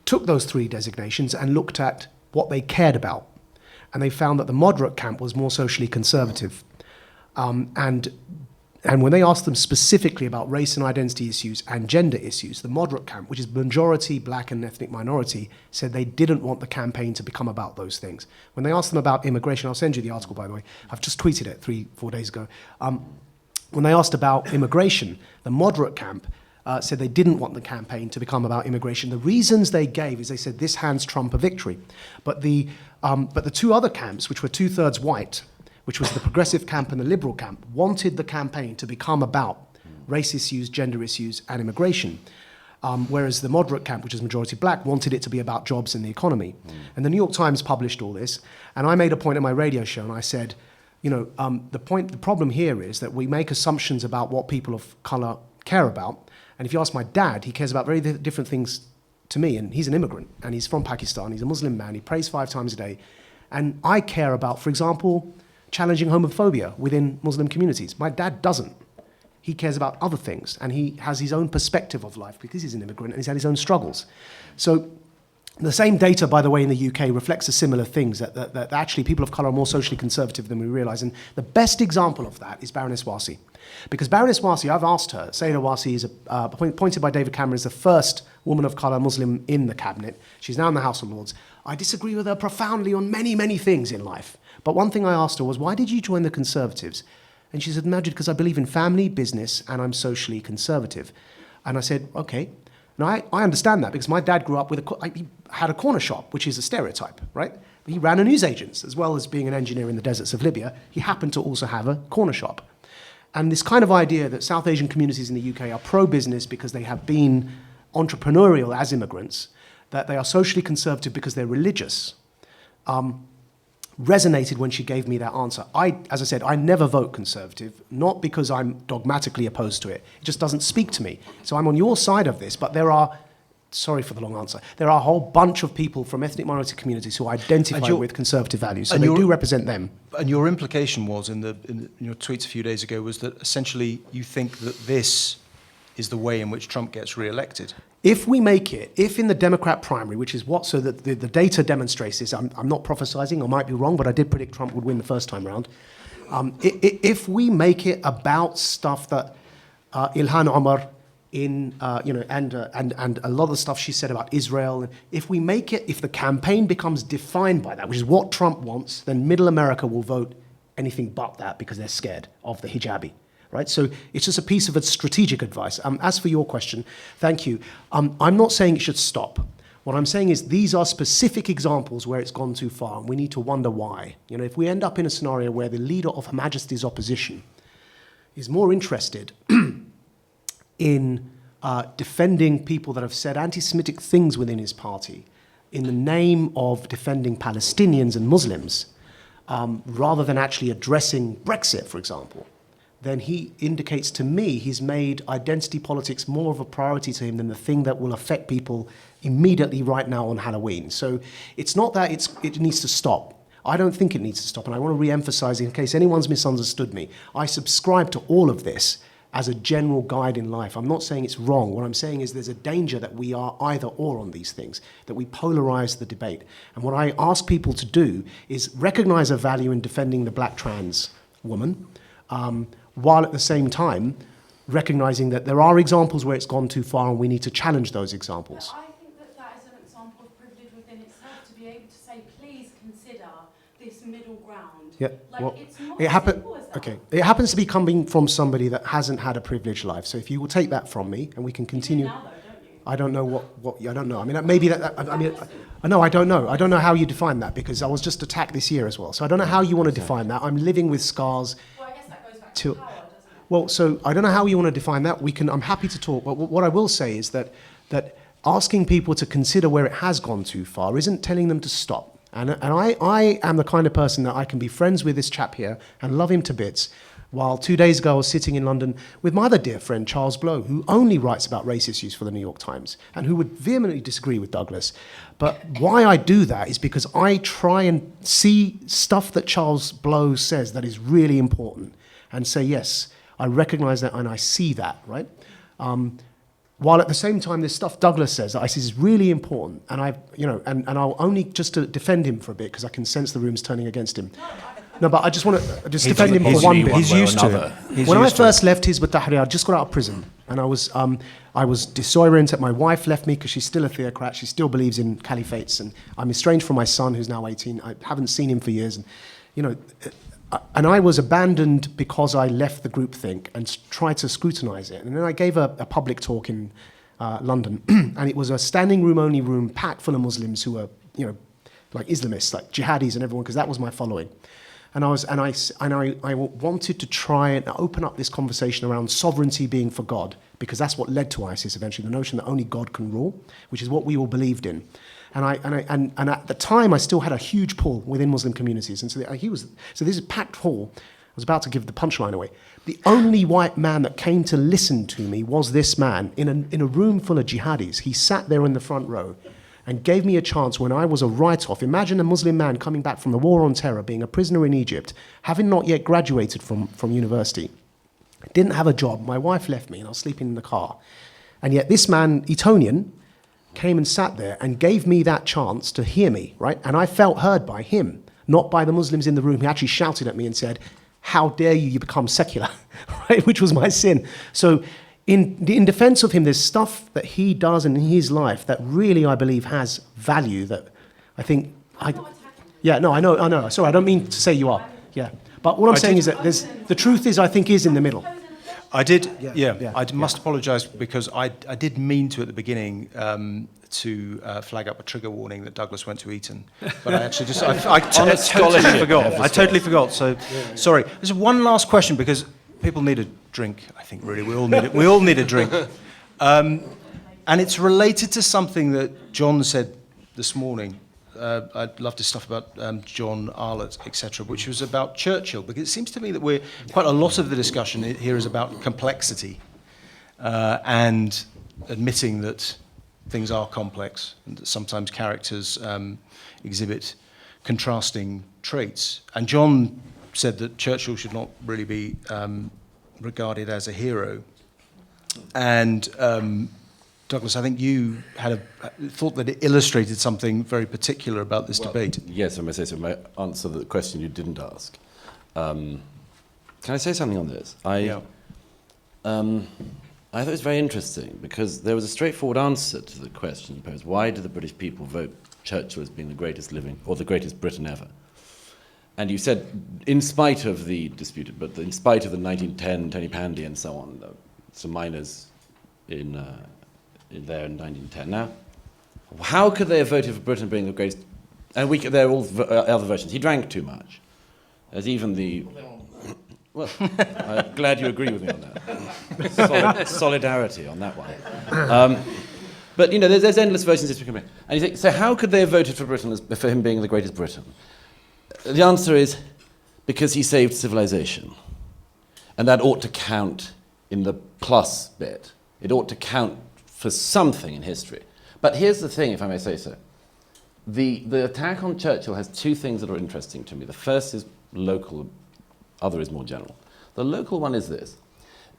took those three designations and looked at what they cared about. And they found that the moderate camp was more socially conservative. And when they asked them specifically about race and identity issues and gender issues, the moderate camp, which is majority black and ethnic minority, said they didn't want the campaign to become about those things. When they asked them about immigration, I'll send you the article, by the way. I've just tweeted it 3-4 days ago. When they asked about immigration, the moderate camp said they didn't want the campaign to become about immigration. The reasons they gave is they said this hands Trump a victory. But the two other camps, which were 2/3 white, which was the progressive camp and the liberal camp, wanted the campaign to become about race issues, gender issues, and immigration. Whereas the moderate camp, which is majority black, wanted it to be about jobs and the economy. And the New York Times published all this, and I made a point in my radio show, and I said, the problem here is that we make assumptions about what people of colour care about, and if you ask my dad, he cares about very different things to me, and he's an immigrant, and he's from Pakistan, he's a Muslim man, he prays 5 times a day, and I care about, for example, challenging homophobia within Muslim communities. My dad doesn't. He cares about other things, and he has his own perspective of life because he's an immigrant and he's had his own struggles. So the same data, by the way, in the UK reflects a similar things, that actually people of colour are more socially conservative than we realise. And the best example of that is Baroness Wasi. Because Baroness Wasi, I've asked her, Sayyidah Wasi is appointed by David Cameron as the first woman of colour Muslim in the cabinet. She's now in the House of Lords. I disagree with her profoundly on many, many things in life. But one thing I asked her was, why did you join the Conservatives? And she said, Maajid, because I believe in family, business, and I'm socially conservative. And I said, okay. Now, I understand that because my dad grew up with he had a corner shop, which is a stereotype, right? He ran a newsagent's, as well as being an engineer in the deserts of Libya. He happened to also have a corner shop. And this kind of idea that South Asian communities in the UK are pro-business because they have been entrepreneurial as immigrants, that they are socially conservative because they're religious, resonated when she gave me that answer. As I said, I never vote Conservative, not because I'm dogmatically opposed to it. It just doesn't speak to me. So I'm on your side of this, but there are, sorry for the long answer, there are a whole bunch of people from ethnic minority communities who identify with Conservative values, so they do represent them. And your implication was, in your tweets a few days ago, was that essentially you think that this is the way in which Trump gets re-elected. If we make it, if in the Democrat primary, which is what, so that the data demonstrates this, I'm not prophesizing, I might be wrong, but I did predict Trump would win the first time round. If we make it about stuff that Ilhan Omar and a lot of the stuff she said about Israel, if we make it, if the campaign becomes defined by that, which is what Trump wants, then middle America will vote anything but that because they're scared of the hijabi. Right? So it's just a piece of strategic advice. As for your question, thank you. I'm not saying it should stop. What I'm saying is these are specific examples where it's gone too far, and we need to wonder why. You know, if we end up in a scenario where the leader of Her Majesty's opposition is more interested in defending people that have said anti-Semitic things within his party in the name of defending Palestinians and Muslims, rather than actually addressing Brexit, for example, then he indicates to me he's made identity politics more of a priority to him than the thing that will affect people immediately right now on Halloween. So it's not that it needs to stop. I don't think it needs to stop, and I want to re-emphasize, in case anyone's misunderstood me, I subscribe to all of this as a general guide in life. I'm not saying it's wrong. What I'm saying is there's a danger that we are either or on these things, that we polarize the debate. And what I ask people to do is recognize a value in defending the black trans woman, while at the same time recognizing that there are examples where it's gone too far and we need to challenge those examples. But I think that that is an example of privilege within itself, to be able to say, please consider this middle ground. Yeah, like, well, it's not it as simple as that. Okay, it happens to be coming from somebody that hasn't had a privileged life. So if you will take that from me and we can continue. You do now, though, don't you? I don't know what I don't know. I mean, maybe no, I don't know. I don't know how you define that because I was just attacked this year as well. So I don't know how you want to define that. I'm living with scars. Well, I guess that goes back to power, doesn't it? Well, so I don't know how you want to define that. I'm happy to talk, but what I will say is that asking people to consider where it has gone too far isn't telling them to stop. And I am the kind of person that I can be friends with this chap here and love him to bits, while 2 days ago I was sitting in London with my other dear friend, Charles Blow, who only writes about race issues for the New York Times and who would vehemently disagree with Douglas. But why I do that is because I try and see stuff that Charles Blow says that is really important and say, yes, I recognize that and I see that, right? While at the same time, this stuff Douglas says that I see is really important, and I'll only just to defend him for a bit because I can sense the room's turning against him. No, but I just want to just defend him for one bit. He's used to it. When I first left Hizb ut-Tahrir, I just got out of prison, and I was disoriented. My wife left me because she's still a theocrat. She still believes in caliphates, and I'm estranged from my son, who's now 18. I haven't seen him for years, and I was abandoned because I left the groupthink and tried to scrutinize it. And then I gave a public talk in London, and it was a standing room only room packed full of Muslims who were, like Islamists, like jihadis and everyone, because that was my following. And I wanted to try and open up this conversation around sovereignty being for God, because that's what led to ISIS eventually, the notion that only God can rule, which is what we all believed in. And at the time, I still had a huge pull within Muslim communities. And so this is a packed hall. I was about to give the punchline away. The only white man that came to listen to me was this man in a room full of jihadis. He sat there in the front row and gave me a chance when I was a write-off. Imagine a Muslim man coming back from the war on terror, being a prisoner in Egypt, having not yet graduated from university. Didn't have a job. My wife left me and I was sleeping in the car. And yet this man, Etonian, came and sat there and gave me that chance to hear me, right? And I felt heard by him, not by the Muslims in the room. He actually shouted at me and said, "How dare you become secular," right? Which was my sin. So in defense of him, there's stuff that he does in his life that really, I believe, has value that I think... Yeah, no, I know. Sorry, I don't mean to say you are. Yeah. But what I'm saying is that the truth is, I think, is in the middle. I must apologise because I did mean to at the beginning to flag up a trigger warning that Douglas went to Eton, but I actually just I totally forgot. I totally forgot. So sorry. There's one last question because people need a drink. I think really we all need it. We all need a drink, and it's related to something that John said this morning. I loved his stuff about John Arlott, etc., which was about Churchill, because it seems to me that quite a lot of the discussion here is about complexity and admitting that things are complex and that sometimes characters exhibit contrasting traits. And John said that Churchill should not really be regarded as a hero. And Douglas, I think you had thought that it illustrated something very particular about this debate. Yes, I must say so. My answer to the question you didn't ask. Can I say something on this? I thought it was very interesting because there was a straightforward answer to the question posed. Why do the British people vote Churchill as being the greatest living, or the greatest Briton ever? And you said, in spite of the disputed, but in spite of the 1910 Tony Pandy and so on, some miners in there in 1910. Now, how could they have voted for Britain being the greatest? And there are all other versions. He drank too much. As even the... Well, I'm glad you agree with me on that. Solidarity on that one. But, you know, there's endless versions of this becoming. And you think, so how could they have voted for Britain for him being the greatest Briton? The answer is because he saved civilization. And that ought to count in the plus bit. It ought to count for something in history. But here's the thing, if I may say so. The attack on Churchill has two things that are interesting to me. The first is local, other is more general. The local one is this.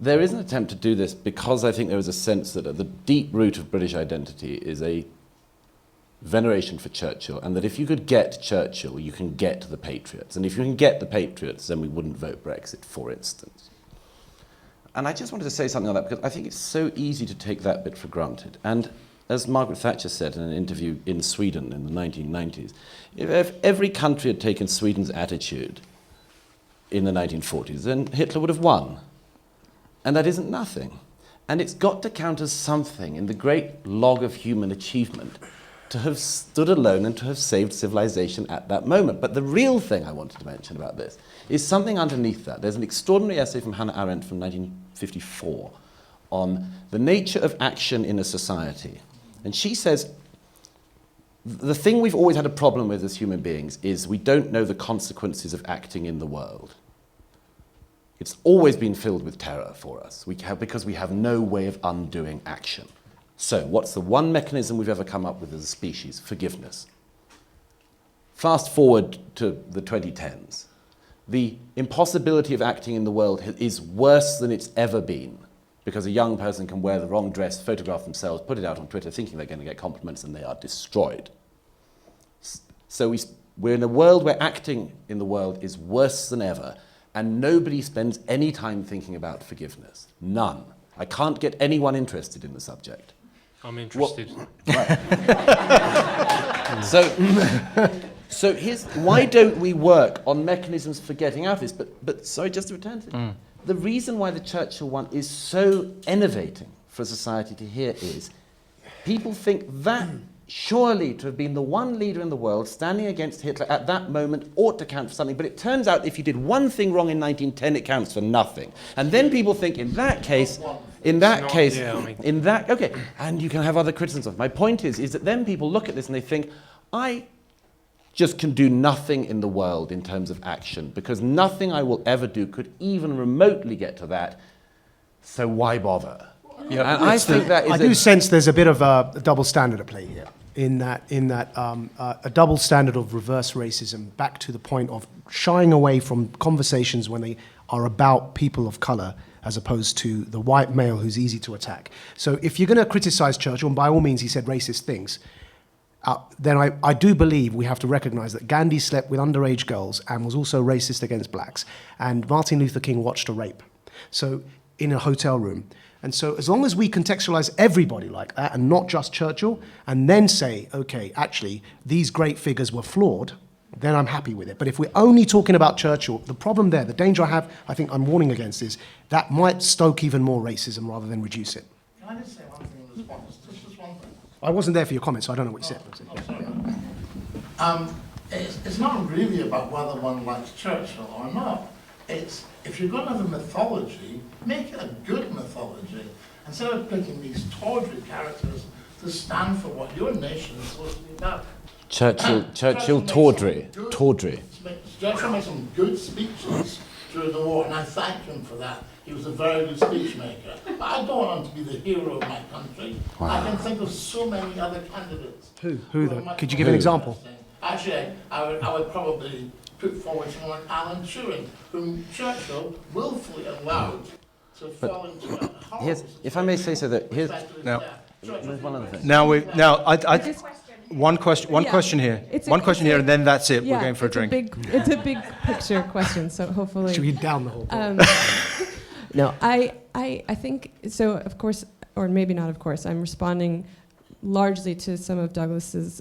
There is an attempt to do this because I think there is a sense that at the deep root of British identity is a veneration for Churchill, and that if you could get Churchill, you can get the Patriots. And if you can get the Patriots, then we wouldn't vote Brexit, for instance. And I just wanted to say something on that because I think it's so easy to take that bit for granted. And as Margaret Thatcher said in an interview in Sweden in the 1990s, if every country had taken Sweden's attitude in the 1940s, then Hitler would have won. And that isn't nothing. And it's got to count as something in the great log of human achievement to have stood alone and to have saved civilization at that moment. But the real thing I wanted to mention about this is something underneath that. There's an extraordinary essay from Hannah Arendt from 1954 on the nature of action in a society. And she says, the thing we've always had a problem with as human beings is we don't know the consequences of acting in the world. It's always been filled with terror for us because we have no way of undoing action. So, what's the one mechanism we've ever come up with as a species? Forgiveness. Fast forward to the 2010s. The impossibility of acting in the world is worse than it's ever been because a young person can wear the wrong dress, photograph themselves, put it out on Twitter thinking they're going to get compliments, and they are destroyed. So we're in a world where acting in the world is worse than ever, and nobody spends any time thinking about forgiveness. None. I can't get anyone interested in the subject. I'm interested. So here's why don't we work on mechanisms for getting out of this? But sorry, just to return to it. The reason why the Churchill one is so enervating for society to hear is people think that surely to have been the one leader in the world standing against Hitler at that moment ought to count for something. But it turns out if you did one thing wrong in 1910, it counts for nothing. And then people think in that case, and you can have other criticisms. My point is that then people look at this and they think, I just can do nothing in the world in terms of action, because nothing I will ever do could even remotely get to that, so why bother? Yeah, And I think that is I do sense there's a bit of a double standard at play here. In that a double standard of reverse racism, back to the point of shying away from conversations when they are about people of colour as opposed to the white male who's easy to attack. So if you're going to criticise Churchill, and by all means he said racist things, then I do believe we have to recognise that Gandhi slept with underage girls and was also racist against blacks, and Martin Luther King watched a rape, so in a hotel room. And so as long as we contextualise everybody like that and not just Churchill, and then say, okay, actually, these great figures were flawed, then I'm happy with it. But if we're only talking about Churchill, the problem there, the danger I think I'm warning against is that might stoke even more racism rather than reduce it. Can I just say one thing in response? Just one thing. I wasn't there for your comments, so I don't know what you said. It's not really about whether one likes Churchill or not. It's, if you're going to have a mythology, make it a good mythology. Instead of picking these tawdry characters to stand for what your nation is supposed to be about. Churchill tawdry. Churchill made some good speeches during the war, and I thank him for that. He was a very good speech maker. But I don't want him to be the hero of my country. Wow. I can think of so many other candidates. Who though? Could you give an example? Actually, I would probably put forward someone like Alan Turing, whom Churchill willfully allowed to fall into a horrible If I may say so, that here's Now- there's one other thing. One question here. One question here, and then that's it. We're going for a drink. It's a big picture question, so hopefully. Should we down the whole point? No, I think so. Of course, or maybe not. Of course, I'm responding largely to some of Douglas's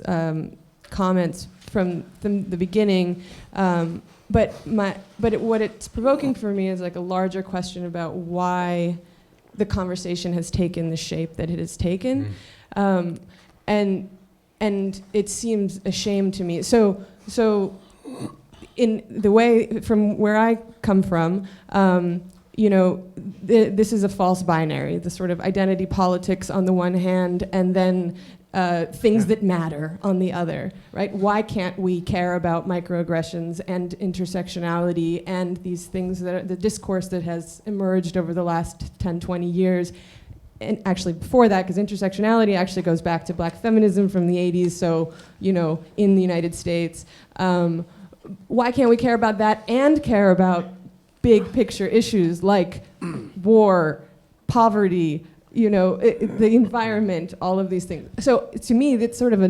comments from the beginning. But what it's provoking for me is like a larger question about why the conversation has taken the shape that it has taken, and it seems a shame to me. So in the way from where I come from, this is a false binary. The sort of identity politics on the one hand, and then things that matter on the other, right? Why can't we care about microaggressions and intersectionality and these things that are the discourse that has emerged over the last 10, 20 years? And actually before that, because intersectionality actually goes back to black feminism from the 80s, so, in the United States. Why can't we care about that and care about big picture issues like war, poverty, the environment, all of these things? So to me, that's sort of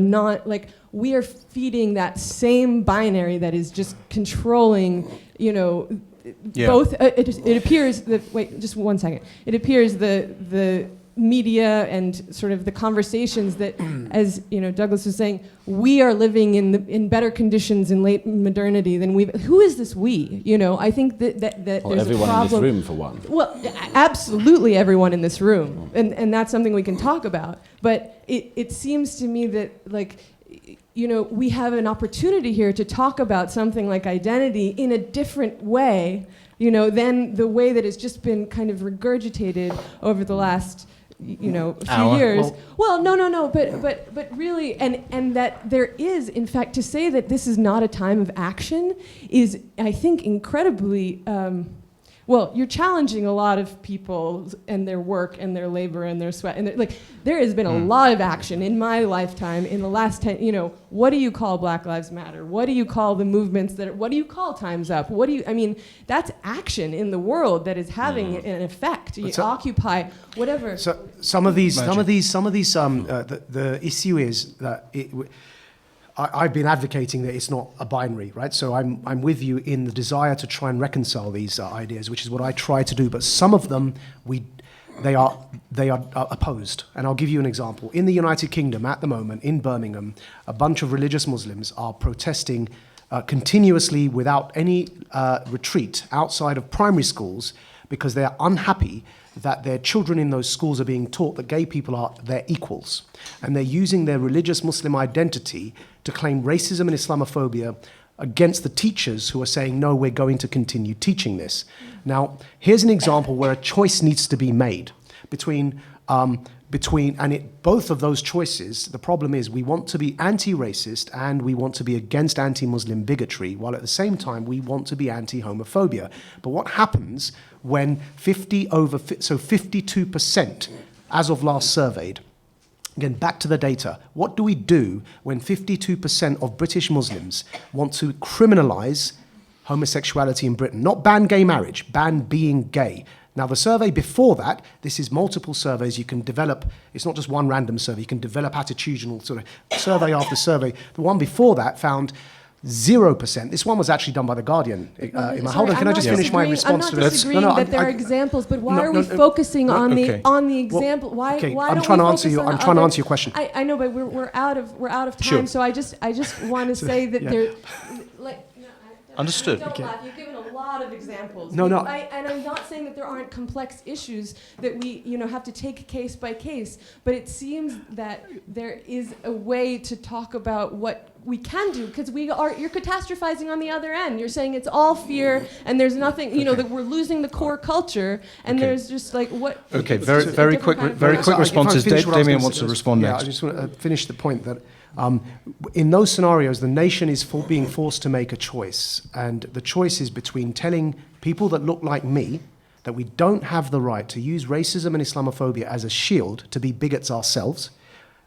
we are feeding that same binary that is just controlling, both. It appears that, wait, just 1 second. It appears the media and sort of the conversations that, as Douglas was saying, we are living in better conditions in late modernity than we've. Who is this we? I think that there's everyone a problem. in this room, for one. Well, absolutely everyone in this room, and that's something we can talk about. But it seems to me that we have an opportunity here to talk about something like identity in a different way, than the way that has just been kind of regurgitated over the last few years. Well, no, but really, and that there is, in fact, to say that this is not a time of action is, I think, incredibly. You're challenging a lot of people and their work and their labor and their sweat. And there has been a lot of action in my lifetime in the last 10, what do you call Black Lives Matter? What do you call the movements what do you call Time's Up? That's action in the world that is having an effect. Occupy, whatever. So the issue is that I've been advocating that it's not a binary, right? So I'm with you in the desire to try and reconcile these ideas, which is what I try to do. But some of them they are opposed, and I'll give you an example. In the United Kingdom, at the moment, in Birmingham, a bunch of religious Muslims are protesting continuously without any retreat outside of primary schools because they are unhappy that their children in those schools are being taught that gay people are their equals. And they're using their religious Muslim identity to claim racism and Islamophobia against the teachers who are saying, no, we're going to continue teaching this. Now, here's an example where a choice needs to be made between Both of those choices, the problem is we want to be anti-racist and we want to be against anti-Muslim bigotry, while at the same time we want to be anti-homophobia. But what happens when 52%, as of last surveyed, again, back to the data, what do we do when 52% of British Muslims want to criminalise homosexuality in Britain? Not ban gay marriage, ban being gay. Now, the survey before that, this is multiple surveys. You can develop, it's not just one random survey, you can develop attitudinal sort of survey after survey. The one before that found 0%. This one was actually done by The Guardian. Hold on, can I just finish my response to this? I'm not disagreeing that there are examples, but why are we focusing on the example? Why I'm trying to answer you. I'm trying to answer your question. I know, but we're out of time. Sure. So I just want to say that there. Understood. Don't laugh. You've given a lot of examples. No. And I'm not saying that there aren't complex issues that we, have to take case by case. But it seems that there is a way to talk about what we can do, because you're catastrophizing on the other end. You're saying it's all fear, and there's nothing, that we're losing the core culture, and there's just like what. Okay, very quick responses. Damian wants to respond next. I just want to finish the point that. In those scenarios, the nation is being forced to make a choice. And the choice is between telling people that look like me that we don't have the right to use racism and Islamophobia as a shield to be bigots ourselves,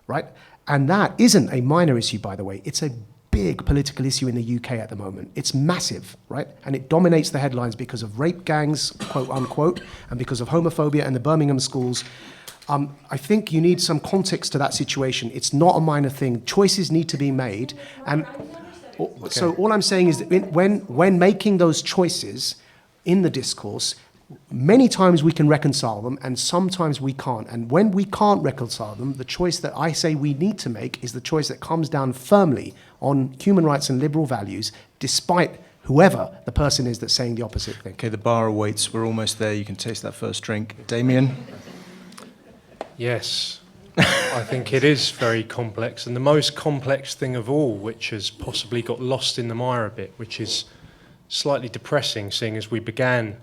right? And that isn't a minor issue, by the way. It's a big political issue in the UK at the moment. It's massive, right? And it dominates the headlines because of rape gangs, quote unquote, and because of homophobia in the Birmingham schools. I think you need some context to that situation. It's not a minor thing. Choices need to be made. And so all I'm saying is that when making those choices in the discourse, many times we can reconcile them and sometimes we can't. And when we can't reconcile them, the choice that I say we need to make is the choice that comes down firmly on human rights and liberal values, despite whoever the person is that's saying the opposite thing. Okay, the bar awaits. We're almost there. You can taste that first drink. Damian? Yes, I think it is very complex, and the most complex thing of all, which has possibly got lost in the mire a bit, which is slightly depressing, seeing as we began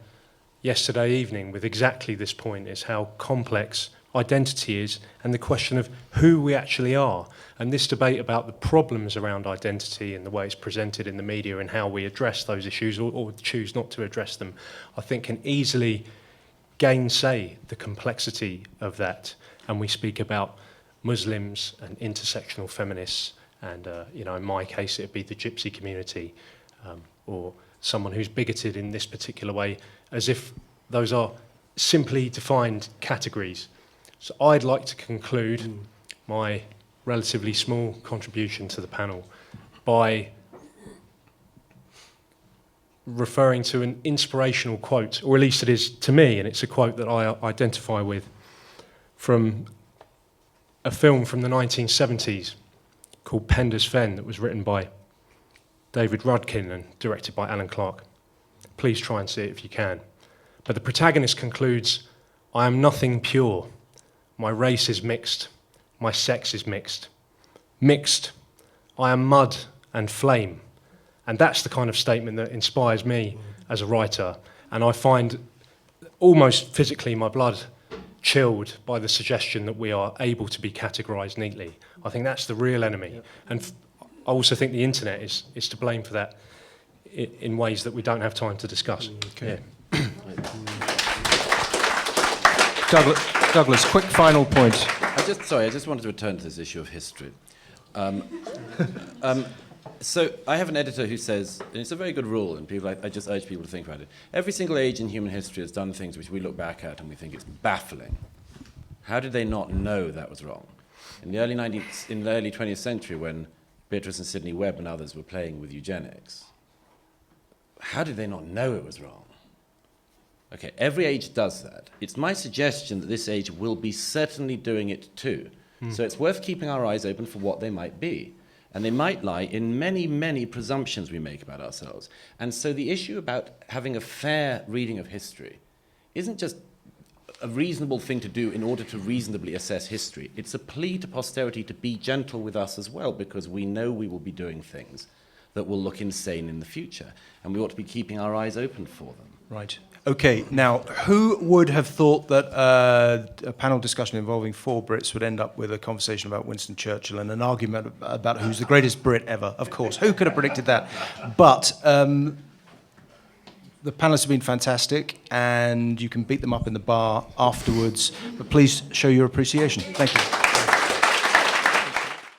yesterday evening with exactly this point, is how complex identity is and the question of who we actually are. And this debate about the problems around identity and the way it's presented in the media and how we address those issues or choose not to address them, I think can easily gainsay the complexity of that. And we speak about Muslims and intersectional feminists, and in my case it'd be the gypsy community, or someone who's bigoted in this particular way, as if those are simply defined categories. So I'd like to conclude my relatively small contribution to the panel by referring to an inspirational quote, or at least it is to me, and it's a quote that I identify with, from a film from the 1970s called Penda's Fen that was written by David Rudkin and directed by Alan Clark. Please try and see it if you can. But the protagonist concludes, "I am nothing pure. My race is mixed. My sex is mixed. Mixed, I am mud and flame." And that's the kind of statement that inspires me as a writer. And I find almost physically my blood chilled by the suggestion that we are able to be categorised neatly. I think that's the real enemy. And I also think the internet is to blame for that in ways that we don't have time to discuss. Okay. Yeah. Douglas, quick final point. I just wanted to return to this issue of history. So I have an editor who says, and it's a very good rule, and I just urge people to think about it. Every single age in human history has done things which we look back at and we think it's baffling. How did they not know that was wrong? In the early 20th century, when Beatrice and Sidney Webb and others were playing with eugenics, how did they not know it was wrong? Okay, every age does that. It's my suggestion that this age will be certainly doing it too. So it's worth keeping our eyes open for what they might be. And they might lie in many, many presumptions we make about ourselves. And so the issue about having a fair reading of history isn't just a reasonable thing to do in order to reasonably assess history. It's a plea to posterity to be gentle with us as well, because we know we will be doing things that will look insane in the future. And we ought to be keeping our eyes open for them. Right. Okay, now, who would have thought that a panel discussion involving 4 Brits would end up with a conversation about Winston Churchill and an argument about who's the greatest Brit ever? Of course, who could have predicted that? But the panelists have been fantastic, and you can beat them up in the bar afterwards. But please show your appreciation. Thank you.